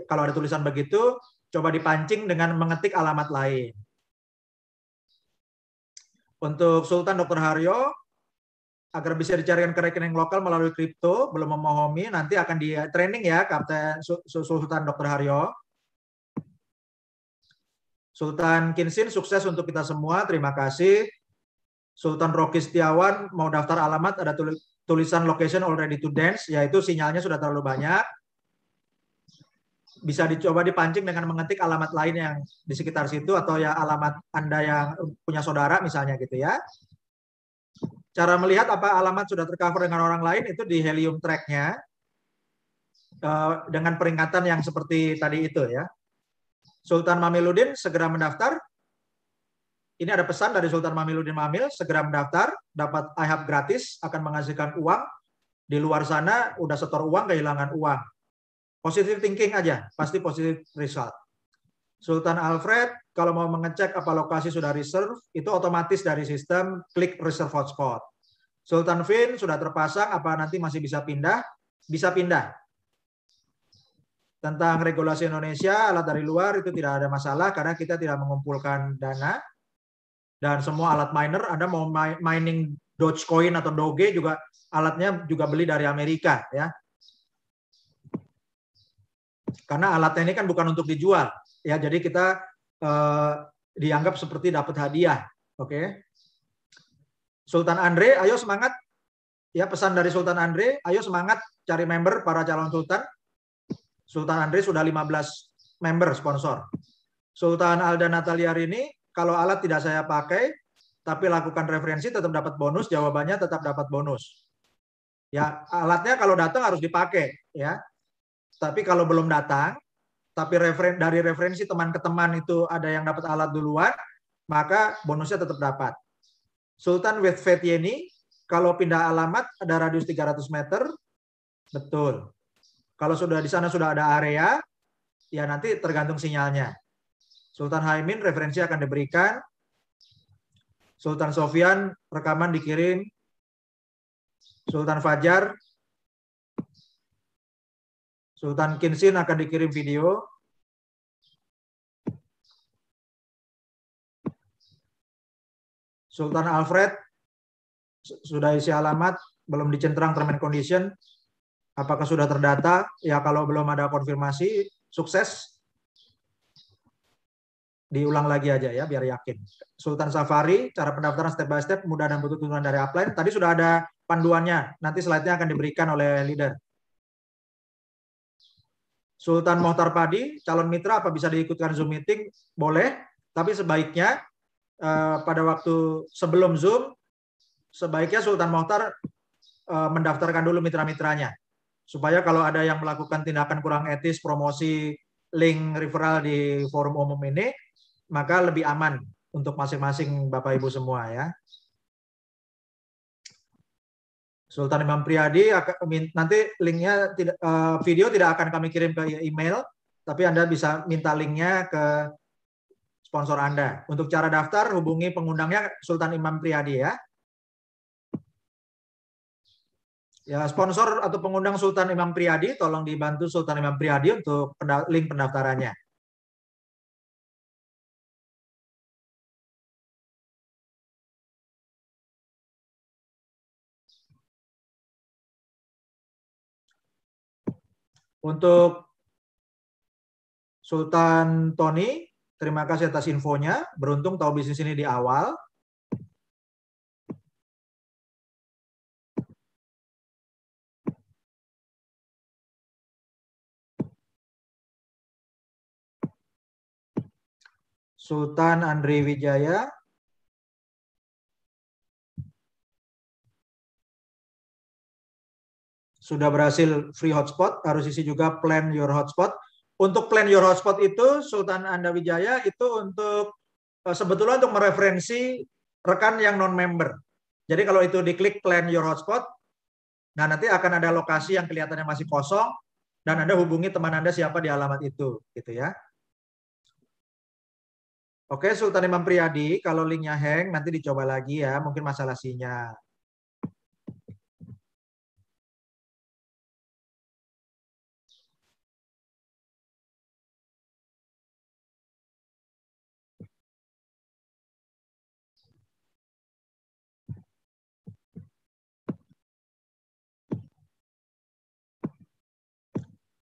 Kalau ada tulisan begitu, coba dipancing dengan mengetik alamat lain. Untuk Sultan Dr. Haryo, agar bisa dicarikan ke rekening lokal melalui kripto, belum memohon, nanti akan di training ya Kapten Sultan Dr. Haryo. Sultan Kinsin, sukses untuk kita semua, terima kasih. Sultan Rocky Setiawan, mau daftar alamat, ada tulisan location already to dance, yaitu sinyalnya sudah terlalu banyak. Bisa dicoba dipancing dengan mengetik alamat lain yang di sekitar situ, atau ya alamat Anda yang punya saudara misalnya gitu ya. Cara melihat apa alamat sudah tercover dengan orang lain itu di helium track-nya dengan peringatan yang seperti tadi itu ya. Sultan Mamiluddin segera mendaftar. Ini ada pesan dari Sultan Mamiluddin Mamil, segera mendaftar, dapat IHAB gratis, akan menghasilkan uang. Di luar sana udah setor uang, kehilangan uang. Positive thinking aja, pasti positive result. Sultan Alfred, kalau mau mengecek apa lokasi sudah reserve, itu otomatis dari sistem klik reserve hotspot. Sultan Fin sudah terpasang, apa nanti masih bisa pindah? Bisa pindah. Tentang regulasi Indonesia, alat dari luar itu tidak ada masalah karena kita tidak mengumpulkan dana. Dan semua alat miner, Anda mau mining Dogecoin atau Doge juga alatnya juga beli dari Amerika ya. Karena alatnya ini kan bukan untuk dijual ya, jadi kita dianggap seperti dapat hadiah. Oke. Sultan Andre, ayo semangat. Ya, pesan dari Sultan Andre, ayo semangat cari member para calon sultan. Sultan Andre sudah 15 member sponsor. Sultan Alda Natalia ini, kalau alat tidak saya pakai, tapi lakukan referensi tetap dapat bonus, jawabannya tetap dapat bonus. Ya, alatnya kalau datang harus dipakai ya. Tapi kalau belum datang, tapi dari referensi teman ke teman itu ada yang dapat alat duluan, maka bonusnya tetap dapat. Sultan Wetfetieni, kalau pindah alamat ada radius 300 meter, betul. Kalau sudah di sana sudah ada area, ya nanti tergantung sinyalnya. Sultan Haimin, referensi akan diberikan. Sultan Sofyan, rekaman dikirim. Sultan Fajar, Sultan Kinsin akan dikirim video. Sultan Alfred, sudah isi alamat, belum dicentrang term and condition. Apakah sudah terdata? Ya, kalau belum ada konfirmasi, sukses. Diulang lagi aja ya, biar yakin. Sultan Safari, cara pendaftaran step by step, mudah dan butuh tuntunan dari upline. Tadi sudah ada panduannya, nanti slide-nya akan diberikan oleh leader. Sultan Mohtar Padi, calon mitra apa bisa diikutkan Zoom meeting? Boleh, tapi sebaiknya pada waktu sebelum Zoom, sebaiknya Sultan Mohtar mendaftarkan dulu mitra-mitranya. Supaya kalau ada yang melakukan tindakan kurang etis, promosi link referral di forum umum ini, maka lebih aman untuk masing-masing Bapak Ibu semua ya. Sultan Imam Priyadi, nanti linknya video tidak akan kami kirim ke email, tapi Anda bisa minta linknya ke sponsor Anda. Untuk cara daftar, hubungi pengundangnya Sultan Imam Priyadi ya. Ya, sponsor atau pengundang Sultan Imam Priyadi, tolong dibantu Sultan Imam Priyadi untuk link pendaftarannya. Untuk Sultan Tony, terima kasih atas infonya. Beruntung tahu bisnis ini di awal. Sultan Andri Wijaya. Sudah berhasil free hotspot, harus isi juga plan your hotspot. Untuk plan your hotspot itu, Sultan Anda Wijaya itu untuk sebetulnya untuk mereferensi rekan yang non-member. Jadi kalau itu diklik plan your hotspot, nah nanti akan ada lokasi yang kelihatannya masih kosong, dan Anda hubungi teman Anda siapa di alamat itu, gitu ya. Oke, Sultan Imam Priyadi, kalau linknya hang, nanti dicoba lagi ya, mungkin masalah sinyal.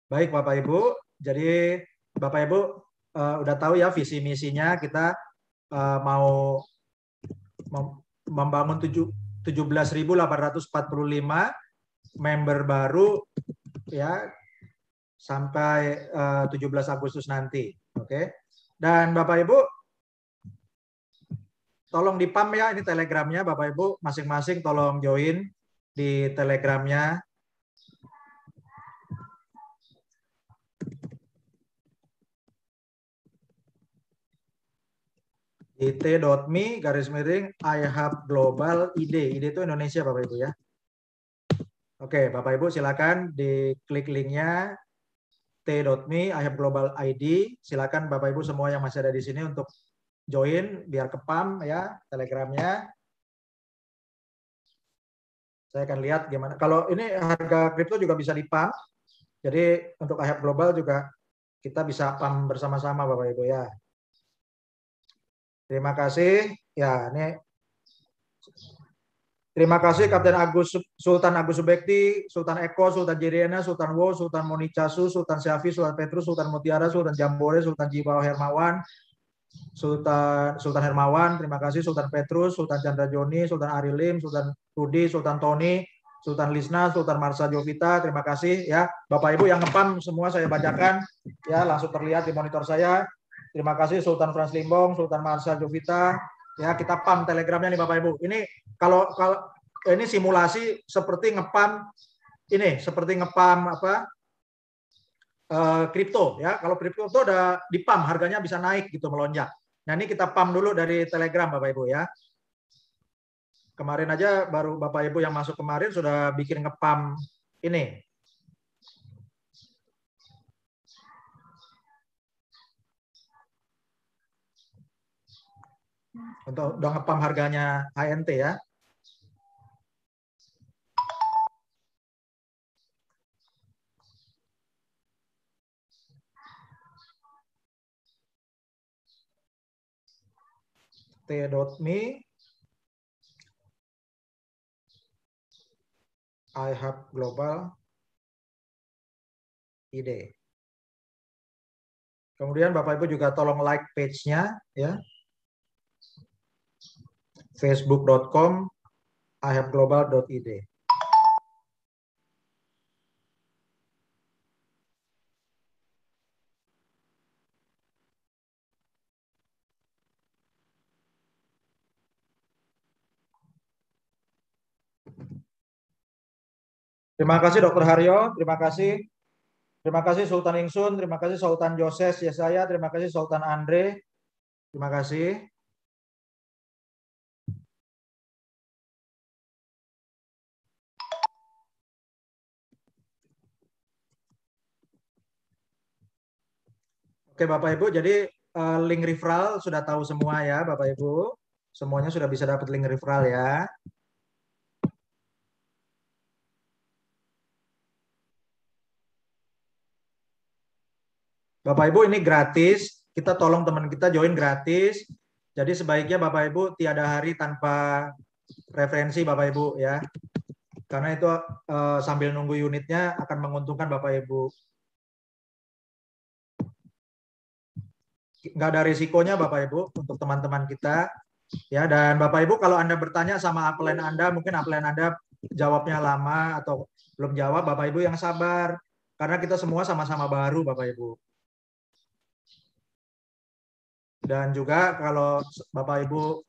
Baik Bapak Ibu, jadi Bapak Ibu udah tahu ya visi misinya kita mau membangun 17.845 member baru ya sampai 17 Agustus nanti. Oke. Dan Bapak Ibu tolong di-pump ya ini Telegramnya Bapak Ibu masing-masing tolong join di Telegramnya. Di t.me /IHubGlobalID. ID itu Indonesia Bapak Ibu ya. Oke, Bapak Ibu silakan diklik linknya t.me /IHubGlobalID. Silakan Bapak Ibu semua yang masih ada di sini untuk join biar kepam ya Telegramnya. Saya akan lihat gimana. Kalau ini harga kripto juga bisa di-pump. Jadi untuk IHub Global juga kita bisa pump bersama-sama Bapak Ibu ya. Terima kasih. Ya, ini terima kasih Kapten Sultan Agus Subekti, Sultan Eko, Sultan Jiriana, Sultan Wo, Sultan Monicasu, Sultan Syafi, Sultan Petrus, Sultan Mutiara, Sultan Jambore, Sultan Jiwa Hermawan, Sultan Hermawan, terima kasih Sultan Petrus, Sultan Chandra Joni, Sultan Arilim, Sultan Rudi, Sultan Tony, Sultan Lisna, Sultan Marsa Jovita, terima kasih ya. Bapak Ibu yang ngepam semua saya bacakan ya langsung terlihat di monitor saya. Terima kasih Sultan Frans Limbong, Sultan Marsa Jovita. Ya, kita pam Telegramnya nih Bapak Ibu. Ini kalau ini simulasi seperti ngepam ini, seperti ngepam apa? Kripto ya. Kalau kripto itu udah dipam harganya bisa naik gitu melonjak. Nah, ini kita pam dulu dari Telegram Bapak Ibu ya. Kemarin aja baru Bapak Ibu yang masuk kemarin sudah bikin ngepam ini. Untuk udah ngepam harganya HNT ya. t.me IHubGlobalID. Kemudian Bapak Ibu juga tolong like page-nya ya. facebook.com IHubGlobal.id. Terima kasih Dr. Haryo, terima kasih. Terima kasih Sultan Ingsun, terima kasih Sultan Joses Yesaya, terima kasih Sultan Andre. Terima kasih. Oke Bapak Ibu, jadi link referral sudah tahu semua ya Bapak Ibu. Semuanya sudah bisa dapat link referral ya. Bapak Ibu ini gratis, kita tolong teman kita join gratis. Jadi sebaiknya Bapak Ibu tiada hari tanpa referensi Bapak Ibu ya. Karena itu sambil nunggu unitnya akan menguntungkan Bapak Ibu. Nggak ada risikonya Bapak Ibu untuk teman-teman kita. Ya, dan Bapak Ibu kalau Anda bertanya sama upline Anda, mungkin upline Anda jawabnya lama atau belum jawab, Bapak Ibu yang sabar. Karena kita semua sama-sama baru Bapak Ibu. Dan juga kalau Bapak Ibu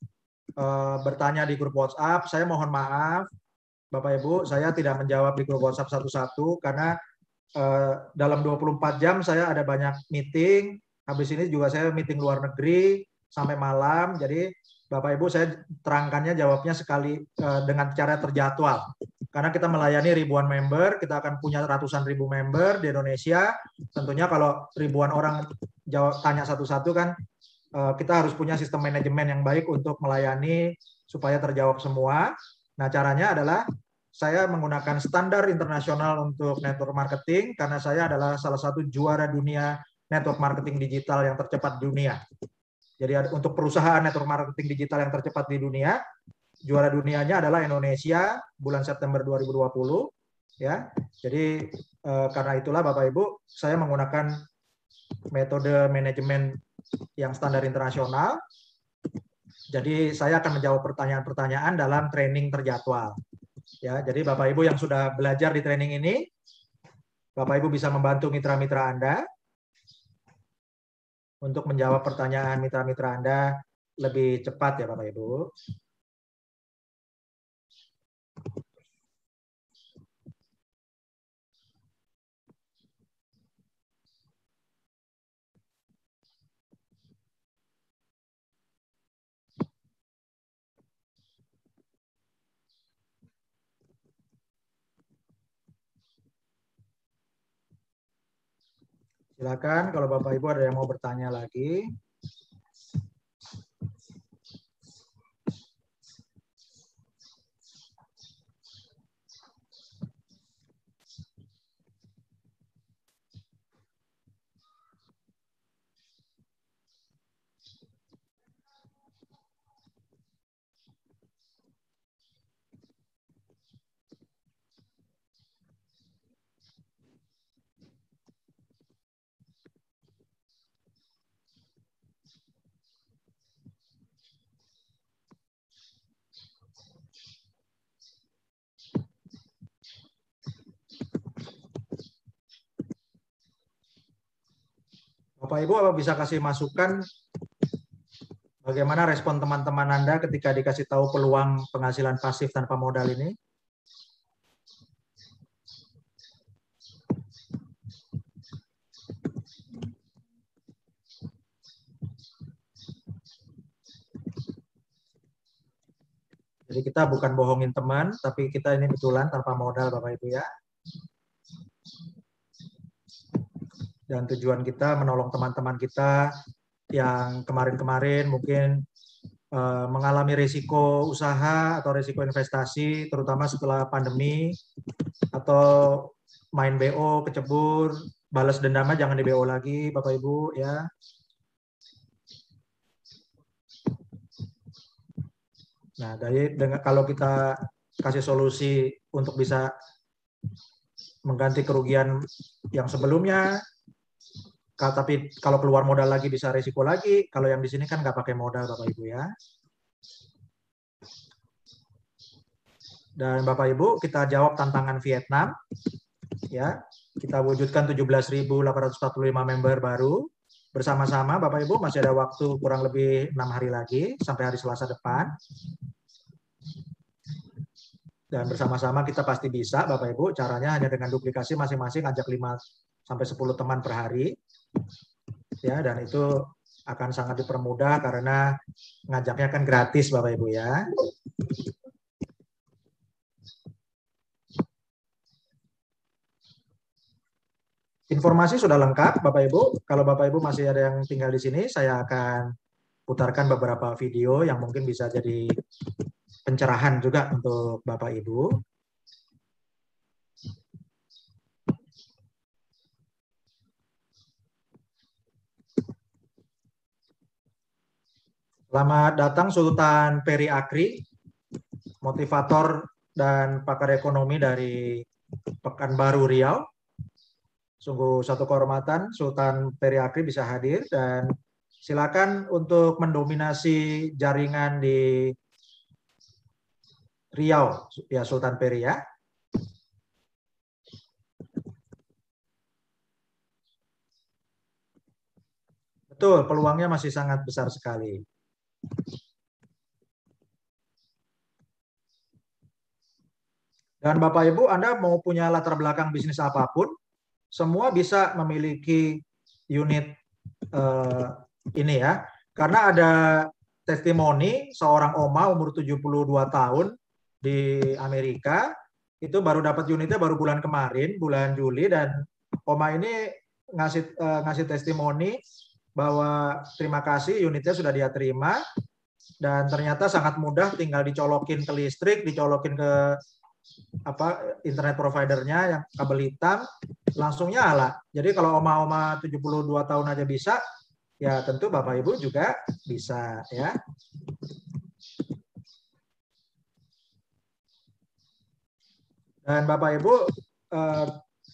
bertanya di grup WhatsApp, saya mohon maaf Bapak Ibu, saya tidak menjawab di grup WhatsApp satu-satu karena dalam 24 jam saya ada banyak meeting. Habis ini juga saya meeting luar negeri sampai malam. Jadi Bapak Ibu saya terangkannya jawabnya sekali dengan cara terjadwal. Karena kita melayani ribuan member, kita akan punya ratusan ribu member di Indonesia. Tentunya kalau ribuan orang tanya satu-satu kan kita harus punya sistem manajemen yang baik untuk melayani supaya terjawab semua. Nah, caranya adalah saya menggunakan standar internasional untuk network marketing karena saya adalah salah satu juara dunia network marketing digital yang tercepat di dunia. Jadi untuk perusahaan network marketing digital yang tercepat di dunia, juara dunianya adalah Indonesia bulan September 2020 ya. Jadi Karena itulah Bapak Ibu, saya menggunakan metode manajemen yang standar internasional. Jadi saya akan menjawab pertanyaan-pertanyaan dalam training terjadwal. Ya, jadi Bapak Ibu yang sudah belajar di training ini, Bapak Ibu bisa membantu mitra-mitra Anda untuk menjawab pertanyaan mitra-mitra Anda lebih cepat ya Bapak Ibu. Silakan kalau Bapak Ibu ada yang mau bertanya lagi. Bapak Ibu apa bisa kasih masukan bagaimana respon teman-teman Anda ketika dikasih tahu peluang penghasilan pasif tanpa modal ini? Jadi kita bukan bohongin teman, tapi kita ini betulan tanpa modal Bapak Ibu ya. Dan tujuan kita menolong teman-teman kita yang kemarin-kemarin mungkin mengalami risiko usaha atau risiko investasi, terutama setelah pandemi, atau main BO, kecebur, balas dendamnya jangan di BO lagi Bapak Ibu ya. Nah, kalau kita kasih solusi untuk bisa mengganti kerugian yang sebelumnya, tapi kalau keluar modal lagi bisa risiko lagi. Kalau yang di sini kan nggak pakai modal Bapak Ibu ya. Dan Bapak Ibu kita jawab tantangan Vietnam ya. Kita wujudkan 17.845 member baru bersama-sama Bapak Ibu, masih ada waktu kurang lebih 6 hari lagi sampai hari Selasa depan. Dan bersama-sama kita pasti bisa Bapak Ibu, caranya hanya dengan duplikasi masing-masing, ajak 5 sampai 10 teman per hari. Ya, dan itu akan sangat dipermudah karena ngajaknya kan gratis Bapak Ibu ya. Informasi sudah lengkap Bapak Ibu. Kalau Bapak Ibu masih ada yang tinggal di sini, saya akan putarkan beberapa video yang mungkin bisa jadi pencerahan juga untuk Bapak Ibu. Selamat datang Sultan Peri Akri, motivator dan pakar ekonomi dari Pekanbaru Riau. Sungguh satu kehormatan Sultan Peri Akri bisa hadir, dan silakan untuk mendominasi jaringan di Riau ya Sultan Peri ya. Betul, peluangnya masih sangat besar sekali. Dan Bapak Ibu, Anda mau punya latar belakang bisnis apapun, semua bisa memiliki unit ini ya. Karena ada testimoni seorang oma umur 72 tahun di Amerika, itu baru dapat unitnya baru bulan kemarin, bulan Juli, dan oma ini ngasih testimoni bahwa terima kasih unitnya sudah dia terima, dan ternyata sangat mudah, tinggal dicolokin ke listrik, dicolokin ke internet providernya yang kabel hitam, langsung nyala. Jadi kalau oma-oma 72 tahun aja bisa, ya tentu Bapak Ibu juga bisa ya. Dan Bapak Ibu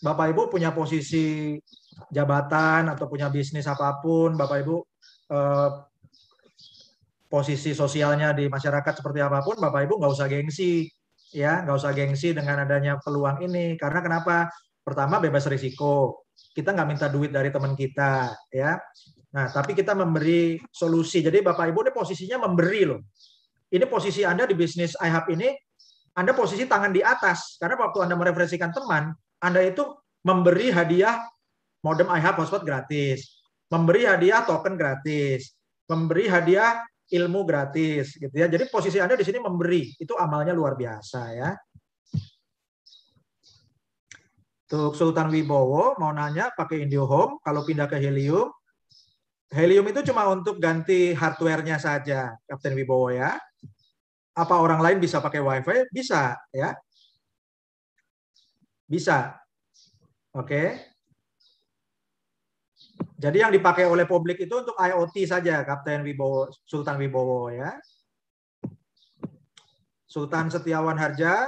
Bapak Ibu punya posisi jabatan atau punya bisnis apapun, Bapak Ibu posisi sosialnya di masyarakat seperti apapun, Bapak Ibu nggak usah gengsi, ya, nggak usah gengsi dengan adanya peluang ini. Karena kenapa? Pertama, bebas risiko. Kita nggak minta duit dari teman kita, ya. Nah, tapi kita memberi solusi. Jadi Bapak Ibu ini posisinya memberi loh. Ini posisi Anda di bisnis iHub ini, Anda posisi tangan di atas. Karena waktu Anda mereferensikan teman, Anda itu memberi hadiah modem iHub hotspot gratis, memberi hadiah token gratis, memberi hadiah ilmu gratis, gitu ya. Jadi posisi Anda di sini memberi, itu amalnya luar biasa ya. Untuk Sultan Wibowo mau nanya pakai IndiHome, kalau pindah ke Helium, Helium itu cuma untuk ganti hardware-nya saja, Kapten Wibowo ya. Apa orang lain bisa pakai WiFi? Bisa ya, bisa. Oke. Jadi yang dipakai oleh publik itu untuk IoT saja, Kapten Wibowo, Sultan Wibowo ya. Sultan Setiawan Harja,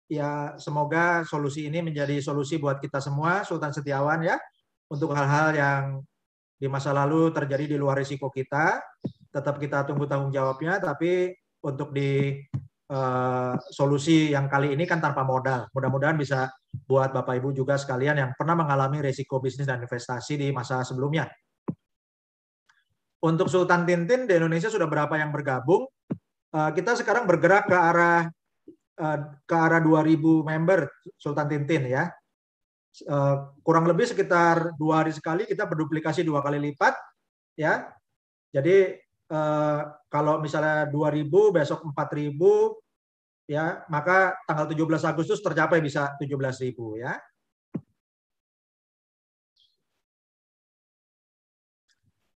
ya semoga solusi ini menjadi solusi buat kita semua, Sultan Setiawan ya, untuk hal-hal yang di masa lalu terjadi di luar risiko kita, tetap kita tunggu tanggung jawabnya, tapi untuk di solusi yang kali ini kan tanpa modal. Mudah-mudahan bisa buat Bapak Ibu juga sekalian yang pernah mengalami risiko bisnis dan investasi di masa sebelumnya. Untuk Sultan Tintin di Indonesia sudah berapa yang bergabung? Kita sekarang bergerak ke arah 2.000 member Sultan Tintin ya. Kurang lebih sekitar 2 hari sekali kita berduplikasi 2 kali lipat ya. Jadi kalau misalnya 2.000 besok 4.000 ya, maka tanggal 17 Agustus tercapai bisa 17.000 ya.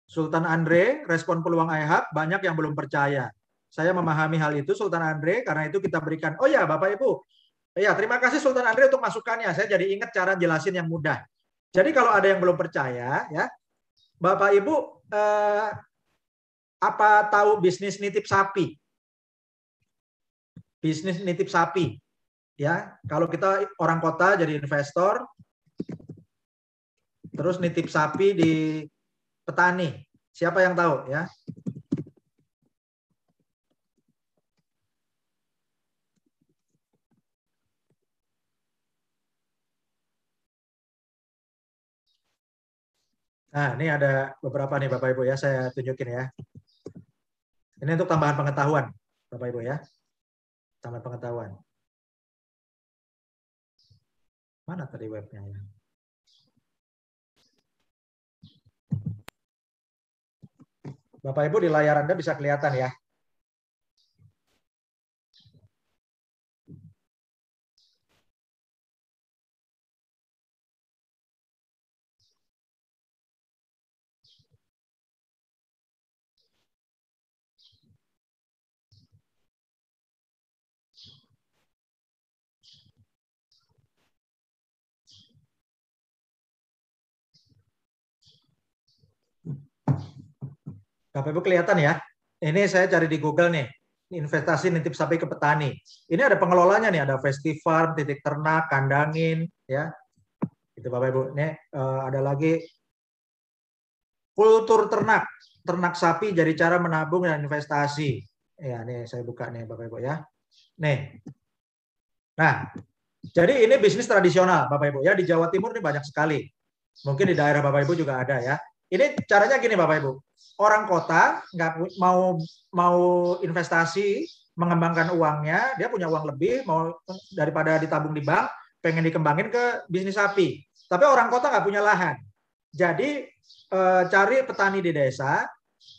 Sultan Andre, respon peluang iHub, banyak yang belum percaya. Saya memahami hal itu Sultan Andre, karena itu kita berikan, oh ya Bapak Ibu, ya terima kasih Sultan Andre untuk masukannya, saya jadi ingat cara jelasin yang mudah. Jadi kalau ada yang belum percaya, ya Bapak Ibu, apa tahu bisnis nitip sapi? Bisnis nitip sapi, ya kalau kita orang kota jadi investor, terus nitip sapi di petani, siapa yang tahu ya? Nah, ini ada beberapa nih Bapak Ibu ya, saya tunjukin ya. Ini untuk tambahan pengetahuan Bapak Ibu ya. Tambahan pengetahuan. Mana tadi webnya ya? Bapak Ibu di layar Anda bisa kelihatan ya. Bapak Ibu kelihatan ya. Ini saya cari di Google nih. Investasi nitip sapi ke petani. Ini ada pengelolanya nih, ada Festifarm, titik ternak, kandangin, ya. Itu Bapak Ibu. Ini ada lagi kultur ternak, ternak sapi jadi cara menabung dan investasi. Ya, nih saya buka nih Bapak Ibu ya. Nih. Nah, jadi ini bisnis tradisional Bapak Ibu ya, di Jawa Timur ini banyak sekali. Mungkin di daerah Bapak Ibu juga ada ya. Ini caranya gini Bapak Ibu. Orang kota nggak mau investasi, mengembangkan uangnya, dia punya uang lebih, mau daripada ditabung di bank, pengen dikembangin ke bisnis sapi. Tapi orang kota nggak punya lahan. Jadi cari petani di desa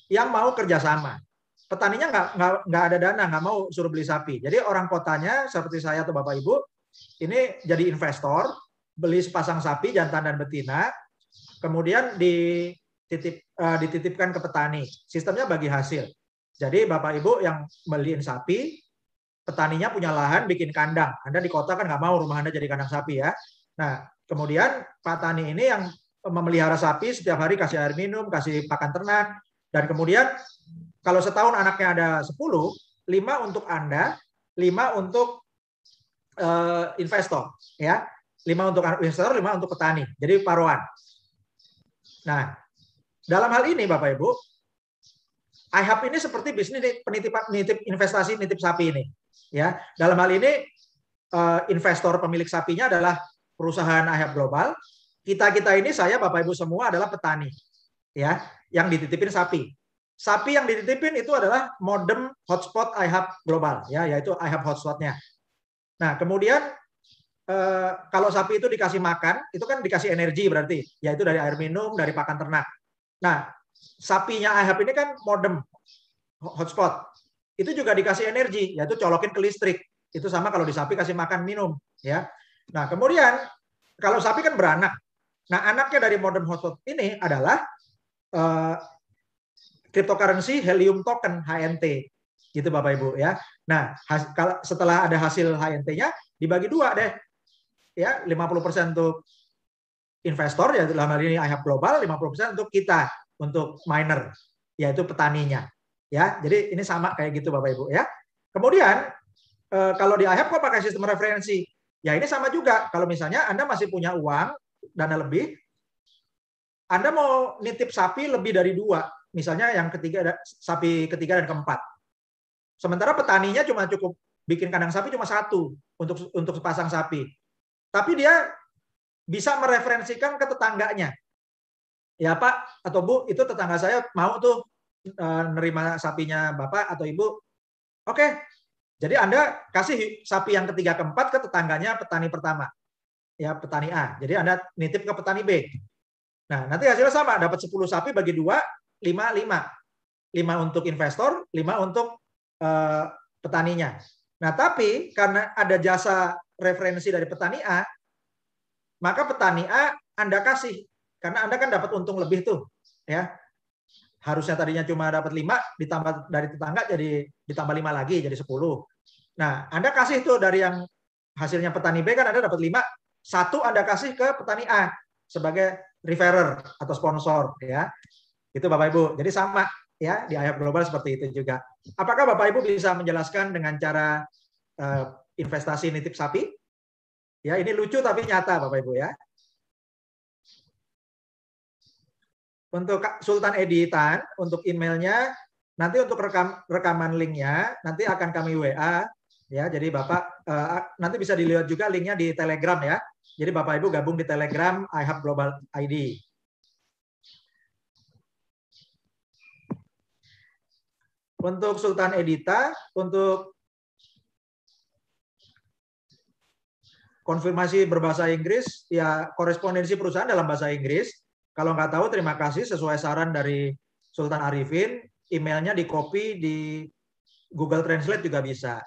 yang mau kerjasama. Petaninya nggak ada dana, nggak mau suruh beli sapi. Jadi orang kotanya seperti saya atau Bapak Ibu, ini jadi investor, beli sepasang sapi jantan dan betina, kemudian dititipkan ke petani. Sistemnya bagi hasil. Jadi Bapak Ibu yang beliin sapi, petaninya punya lahan bikin kandang. Anda di kota kan nggak mau rumah Anda jadi kandang sapi ya. Nah, kemudian petani ini yang memelihara sapi setiap hari kasih air minum, kasih pakan ternak, dan kemudian kalau setahun anaknya ada 10, 5 untuk Anda, 5 untuk investor ya. 5 untuk investor, 5 untuk petani. Jadi paruan. Nah, dalam hal ini Bapak Ibu, iHub ini seperti bisnis penitipan, nitip investasi, nitip sapi ini. Ya, dalam hal ini investor pemilik sapinya adalah perusahaan iHub Global. Kita ini, saya Bapak Ibu semua adalah petani, ya, yang dititipin sapi. Sapi yang dititipin itu adalah modem hotspot iHub Global, ya, yaitu iHub hotspotnya. Nah, kemudian kalau sapi itu dikasih makan, itu kan dikasih energi berarti, yaitu dari air minum, dari pakan ternak. Nah, sapinya iHub ini kan modem hotspot. Itu juga dikasih energi, yaitu colokin ke listrik. Itu sama kalau di sapi kasih makan minum, ya. Nah, kemudian kalau sapi kan beranak. Nah, anaknya dari modem hotspot ini adalah cryptocurrency helium token HNT. Gitu Bapak Ibu, ya. Nah, setelah ada hasil HNT-nya dibagi dua deh. Ya, 50% untuk investor, ya dalam hal ini iHub Global, 50% untuk kita, untuk miner, yaitu petaninya. Ya, jadi ini sama kayak gitu Bapak Ibu, ya. Kemudian kalau di iHub kok pakai sistem referensi? Ya ini sama juga. Kalau misalnya Anda masih punya uang, dana lebih, Anda mau nitip sapi lebih dari 2, misalnya yang ketiga, sapi ketiga dan keempat. Sementara petaninya cuma cukup bikin kandang sapi cuma 1 untuk sepasang sapi. Tapi dia bisa mereferensikan ke tetangganya. Ya Pak atau Bu, itu tetangga saya mau tuh nerima sapinya Bapak atau Ibu. Oke, jadi Anda kasih sapi yang ketiga keempat ke tetangganya petani pertama. Ya, petani A. Jadi Anda nitip ke petani B. Nah, nanti hasilnya sama, dapat 10 sapi bagi 2, 5. 5 untuk investor, 5 untuk petaninya. Nah, tapi karena ada jasa referensi dari petani A, maka petani A Anda kasih, karena Anda kan dapat untung lebih tuh, ya. Harusnya tadinya cuma dapat 5, ditambah dari tetangga jadi ditambah 5 lagi jadi 10. Nah, Anda kasih tuh dari yang hasilnya petani B kan Anda dapat 5, 1 Anda kasih ke petani A sebagai referrer atau sponsor, ya. Itu Bapak Ibu. Jadi sama, ya, di iHub Global seperti itu juga. Apakah Bapak Ibu bisa menjelaskan dengan cara investasi nitip sapi? Ya, ini lucu tapi nyata Bapak Ibu, ya. Untuk Sultan Editan, untuk emailnya, nanti untuk rekaman linknya, nanti akan kami WA, ya. Jadi Bapak nanti bisa dilihat juga linknya di Telegram, ya. Jadi Bapak Ibu gabung di Telegram iHub Global ID. Untuk Sultan Edita, untuk konfirmasi berbahasa Inggris, ya korespondensi perusahaan dalam bahasa Inggris. Kalau nggak tahu, terima kasih sesuai saran dari Sultan Arifin, emailnya di copy di Google Translate juga bisa.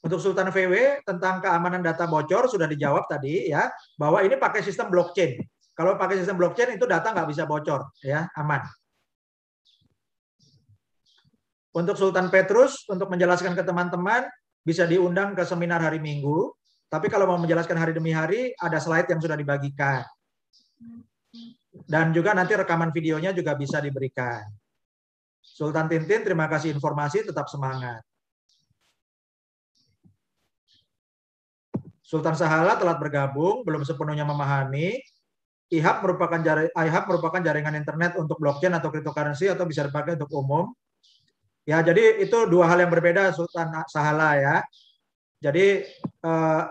Untuk Sultan VW tentang keamanan data bocor sudah dijawab tadi, ya, bahwa ini pakai sistem blockchain. Kalau pakai sistem blockchain itu data nggak bisa bocor, ya, aman. Untuk Sultan Petrus, untuk menjelaskan ke teman-teman, bisa diundang ke seminar hari Minggu. Tapi kalau mau menjelaskan hari demi hari, ada slide yang sudah dibagikan. Dan juga nanti rekaman videonya juga bisa diberikan. Sultan Tintin, terima kasih informasi, tetap semangat. Sultan Sahala telah bergabung, belum sepenuhnya memahami. iHub merupakan jaringan internet untuk blockchain atau cryptocurrency atau bisa dipakai untuk umum. Ya, jadi itu 2 hal yang berbeda Sultan Sahala, ya. Jadi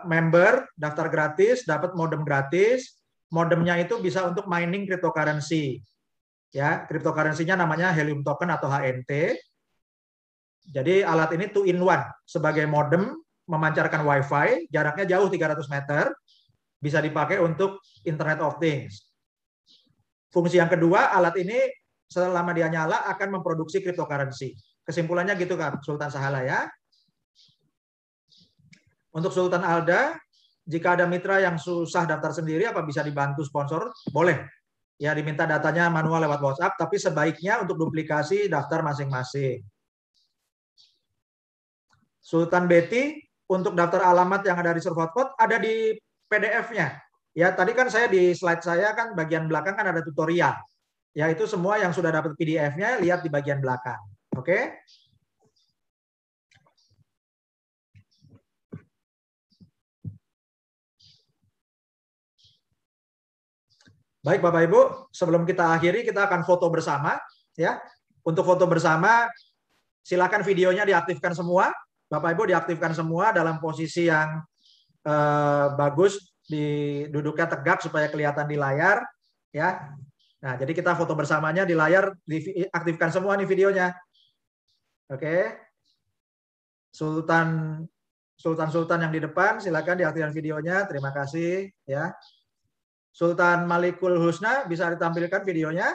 member daftar gratis, dapat modem gratis. Modemnya itu bisa untuk mining cryptocurrency. Ya, cryptocurrency-nya namanya helium token atau HNT. Jadi alat ini 2-in-1 sebagai modem memancarkan WiFi, jaraknya jauh 300 meter, bisa dipakai untuk Internet of Things. Fungsi yang kedua, alat ini selama dia nyala akan memproduksi cryptocurrency. Kesimpulannya gitu kan, Sultan Sahala, ya. Untuk Sultan Alda, jika ada mitra yang susah daftar sendiri, apa bisa dibantu sponsor? Boleh. Ya, diminta datanya manual lewat WhatsApp, tapi sebaiknya untuk duplikasi daftar masing-masing. Sultan Betty, untuk daftar alamat yang ada di server hotspot, ada di PDF-nya. Ya, tadi kan saya di slide saya kan bagian belakang kan ada tutorial. Ya, itu semua yang sudah dapat PDF-nya, lihat di bagian belakang. Oke? Baik Bapak Ibu, sebelum kita akhiri kita akan foto bersama ya. Untuk foto bersama silakan videonya diaktifkan semua. Bapak Ibu diaktifkan semua dalam posisi yang bagus, duduknya tegak supaya kelihatan di layar ya. Nah, jadi kita foto bersamanya di layar, diaktifkan semua nih videonya. Oke. Sultan yang di depan silakan diaktifkan videonya. Terima kasih ya. Sultan Malikul Husna bisa ditampilkan videonya.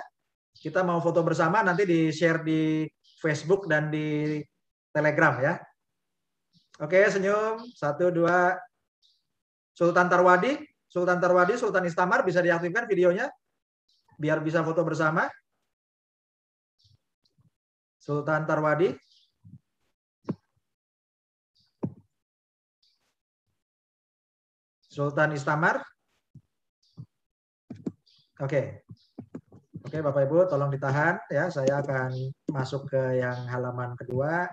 Kita mau foto bersama, nanti di-share di Facebook dan di Telegram ya. Oke, senyum. 1, 2. Sultan Tarwadi, Sultan Istamar bisa diaktifkan videonya biar bisa foto bersama. Sultan Tarwadi. Sultan Istamar. Oke. Oke, Bapak Ibu tolong ditahan ya, saya akan masuk ke yang halaman kedua.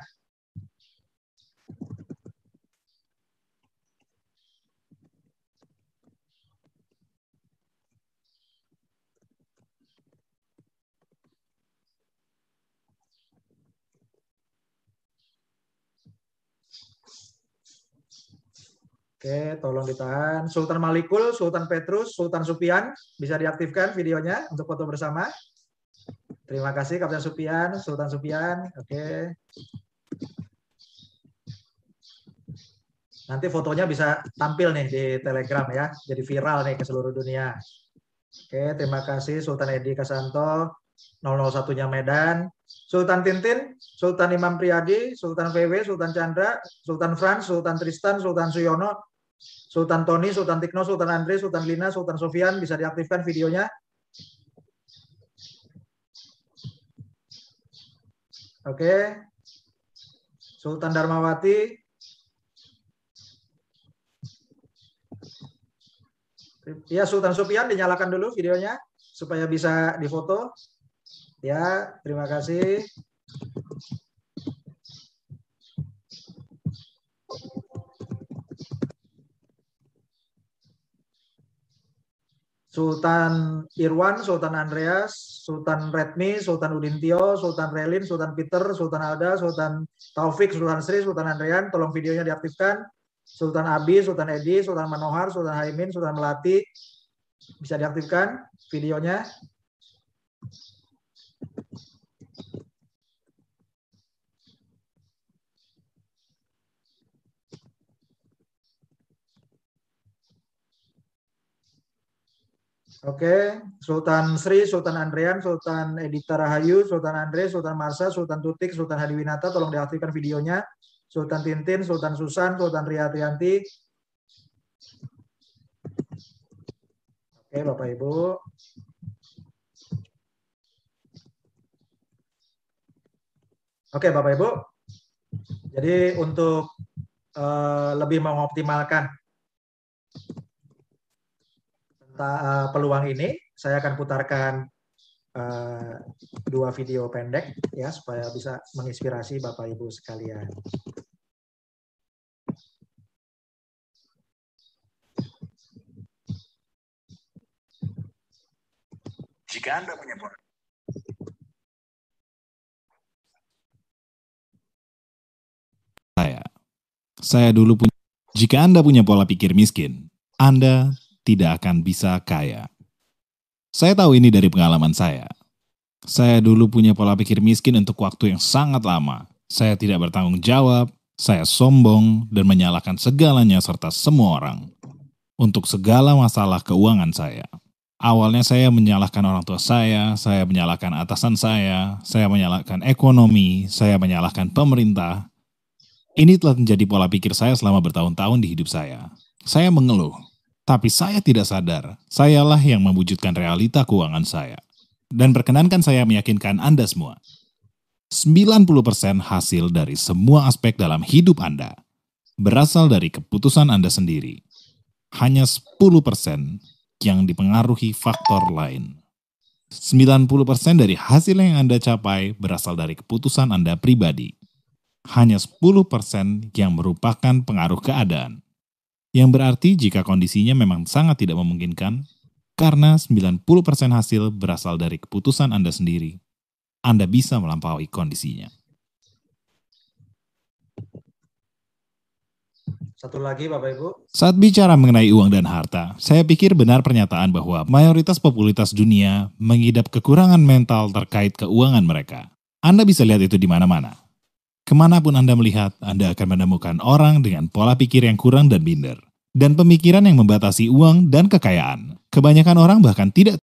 Oke, tolong ditahan. Sultan Malikul, Sultan Petrus, Sultan Supian, bisa diaktifkan videonya untuk foto bersama. Terima kasih Kapten Supian, Sultan Supian. Oke. Nanti fotonya bisa tampil nih di Telegram ya, jadi viral nih ke seluruh dunia. Oke, terima kasih Sultan Edi Kasanto, 001-nya Medan. Sultan Tintin, Sultan Imam Priyadi, Sultan VW, Sultan Chandra, Sultan Frans, Sultan Tristan, Sultan Suyono, Sultan Tony, Sultan Tikno, Sultan Andre, Sultan Lina, Sultan Sofian, bisa diaktifkan videonya. Oke. Sultan Darmawati. Ya, Sultan Sofian dinyalakan dulu videonya supaya bisa difoto. Ya, terima kasih. Sultan Irwan, Sultan Andreas, Sultan Redmi, Sultan Udintio, Sultan Relin, Sultan Peter, Sultan Alda, Sultan Taufik, Sultan Sri, Sultan Andrian, tolong videonya diaktifkan. Sultan Abi, Sultan Edi, Sultan Manohar, Sultan Haimin, Sultan Melati, bisa diaktifkan videonya. Oke, Sultan Sri, Sultan Andrean, Sultan Edita Rahayu, Sultan Andre, Sultan Marsa, Sultan Tutik, Sultan Hadiwinata, tolong diaktifkan videonya. Sultan Tintin, Sultan Susan, Sultan Riyanti. Oke, Bapak Ibu. Oke, Bapak Ibu. Jadi untuk lebih mengoptimalkan peluang ini, saya akan putarkan 2 video pendek ya supaya bisa menginspirasi Bapak Ibu sekalian. Jika Anda punya Saya dulu punya. Jika Anda punya pola pikir miskin, Anda tidak akan bisa kaya. Saya tahu ini dari pengalaman saya. Saya dulu punya pola pikir miskin untuk waktu yang sangat lama. Saya tidak bertanggung jawab, saya sombong, dan menyalahkan segalanya serta semua orang untuk segala masalah keuangan saya. Awalnya saya menyalahkan orang tua saya menyalahkan atasan saya menyalahkan ekonomi, saya menyalahkan pemerintah. Ini telah menjadi pola pikir saya selama bertahun-tahun di hidup saya. Saya mengeluh. Tapi saya tidak sadar, sayalah yang mewujudkan realita keuangan saya. Dan perkenankan saya meyakinkan Anda semua. 90% hasil dari semua aspek dalam hidup Anda berasal dari keputusan Anda sendiri. Hanya 10% yang dipengaruhi faktor lain. 90% dari hasil yang Anda capai berasal dari keputusan Anda pribadi. Hanya 10% yang merupakan pengaruh keadaan. Yang berarti jika kondisinya memang sangat tidak memungkinkan, Karena 90% hasil berasal dari keputusan Anda sendiri, Anda bisa melampaui kondisinya. Satu lagi Bapak Ibu. Saat bicara mengenai uang dan harta, saya pikir benar pernyataan bahwa mayoritas popularitas dunia mengidap kekurangan mental terkait keuangan mereka. Anda bisa lihat itu di mana-mana. Kemanapun Anda melihat, Anda akan menemukan orang dengan pola pikir yang kurang dan minder, dan pemikiran yang membatasi uang dan kekayaan. Kebanyakan orang bahkan tidak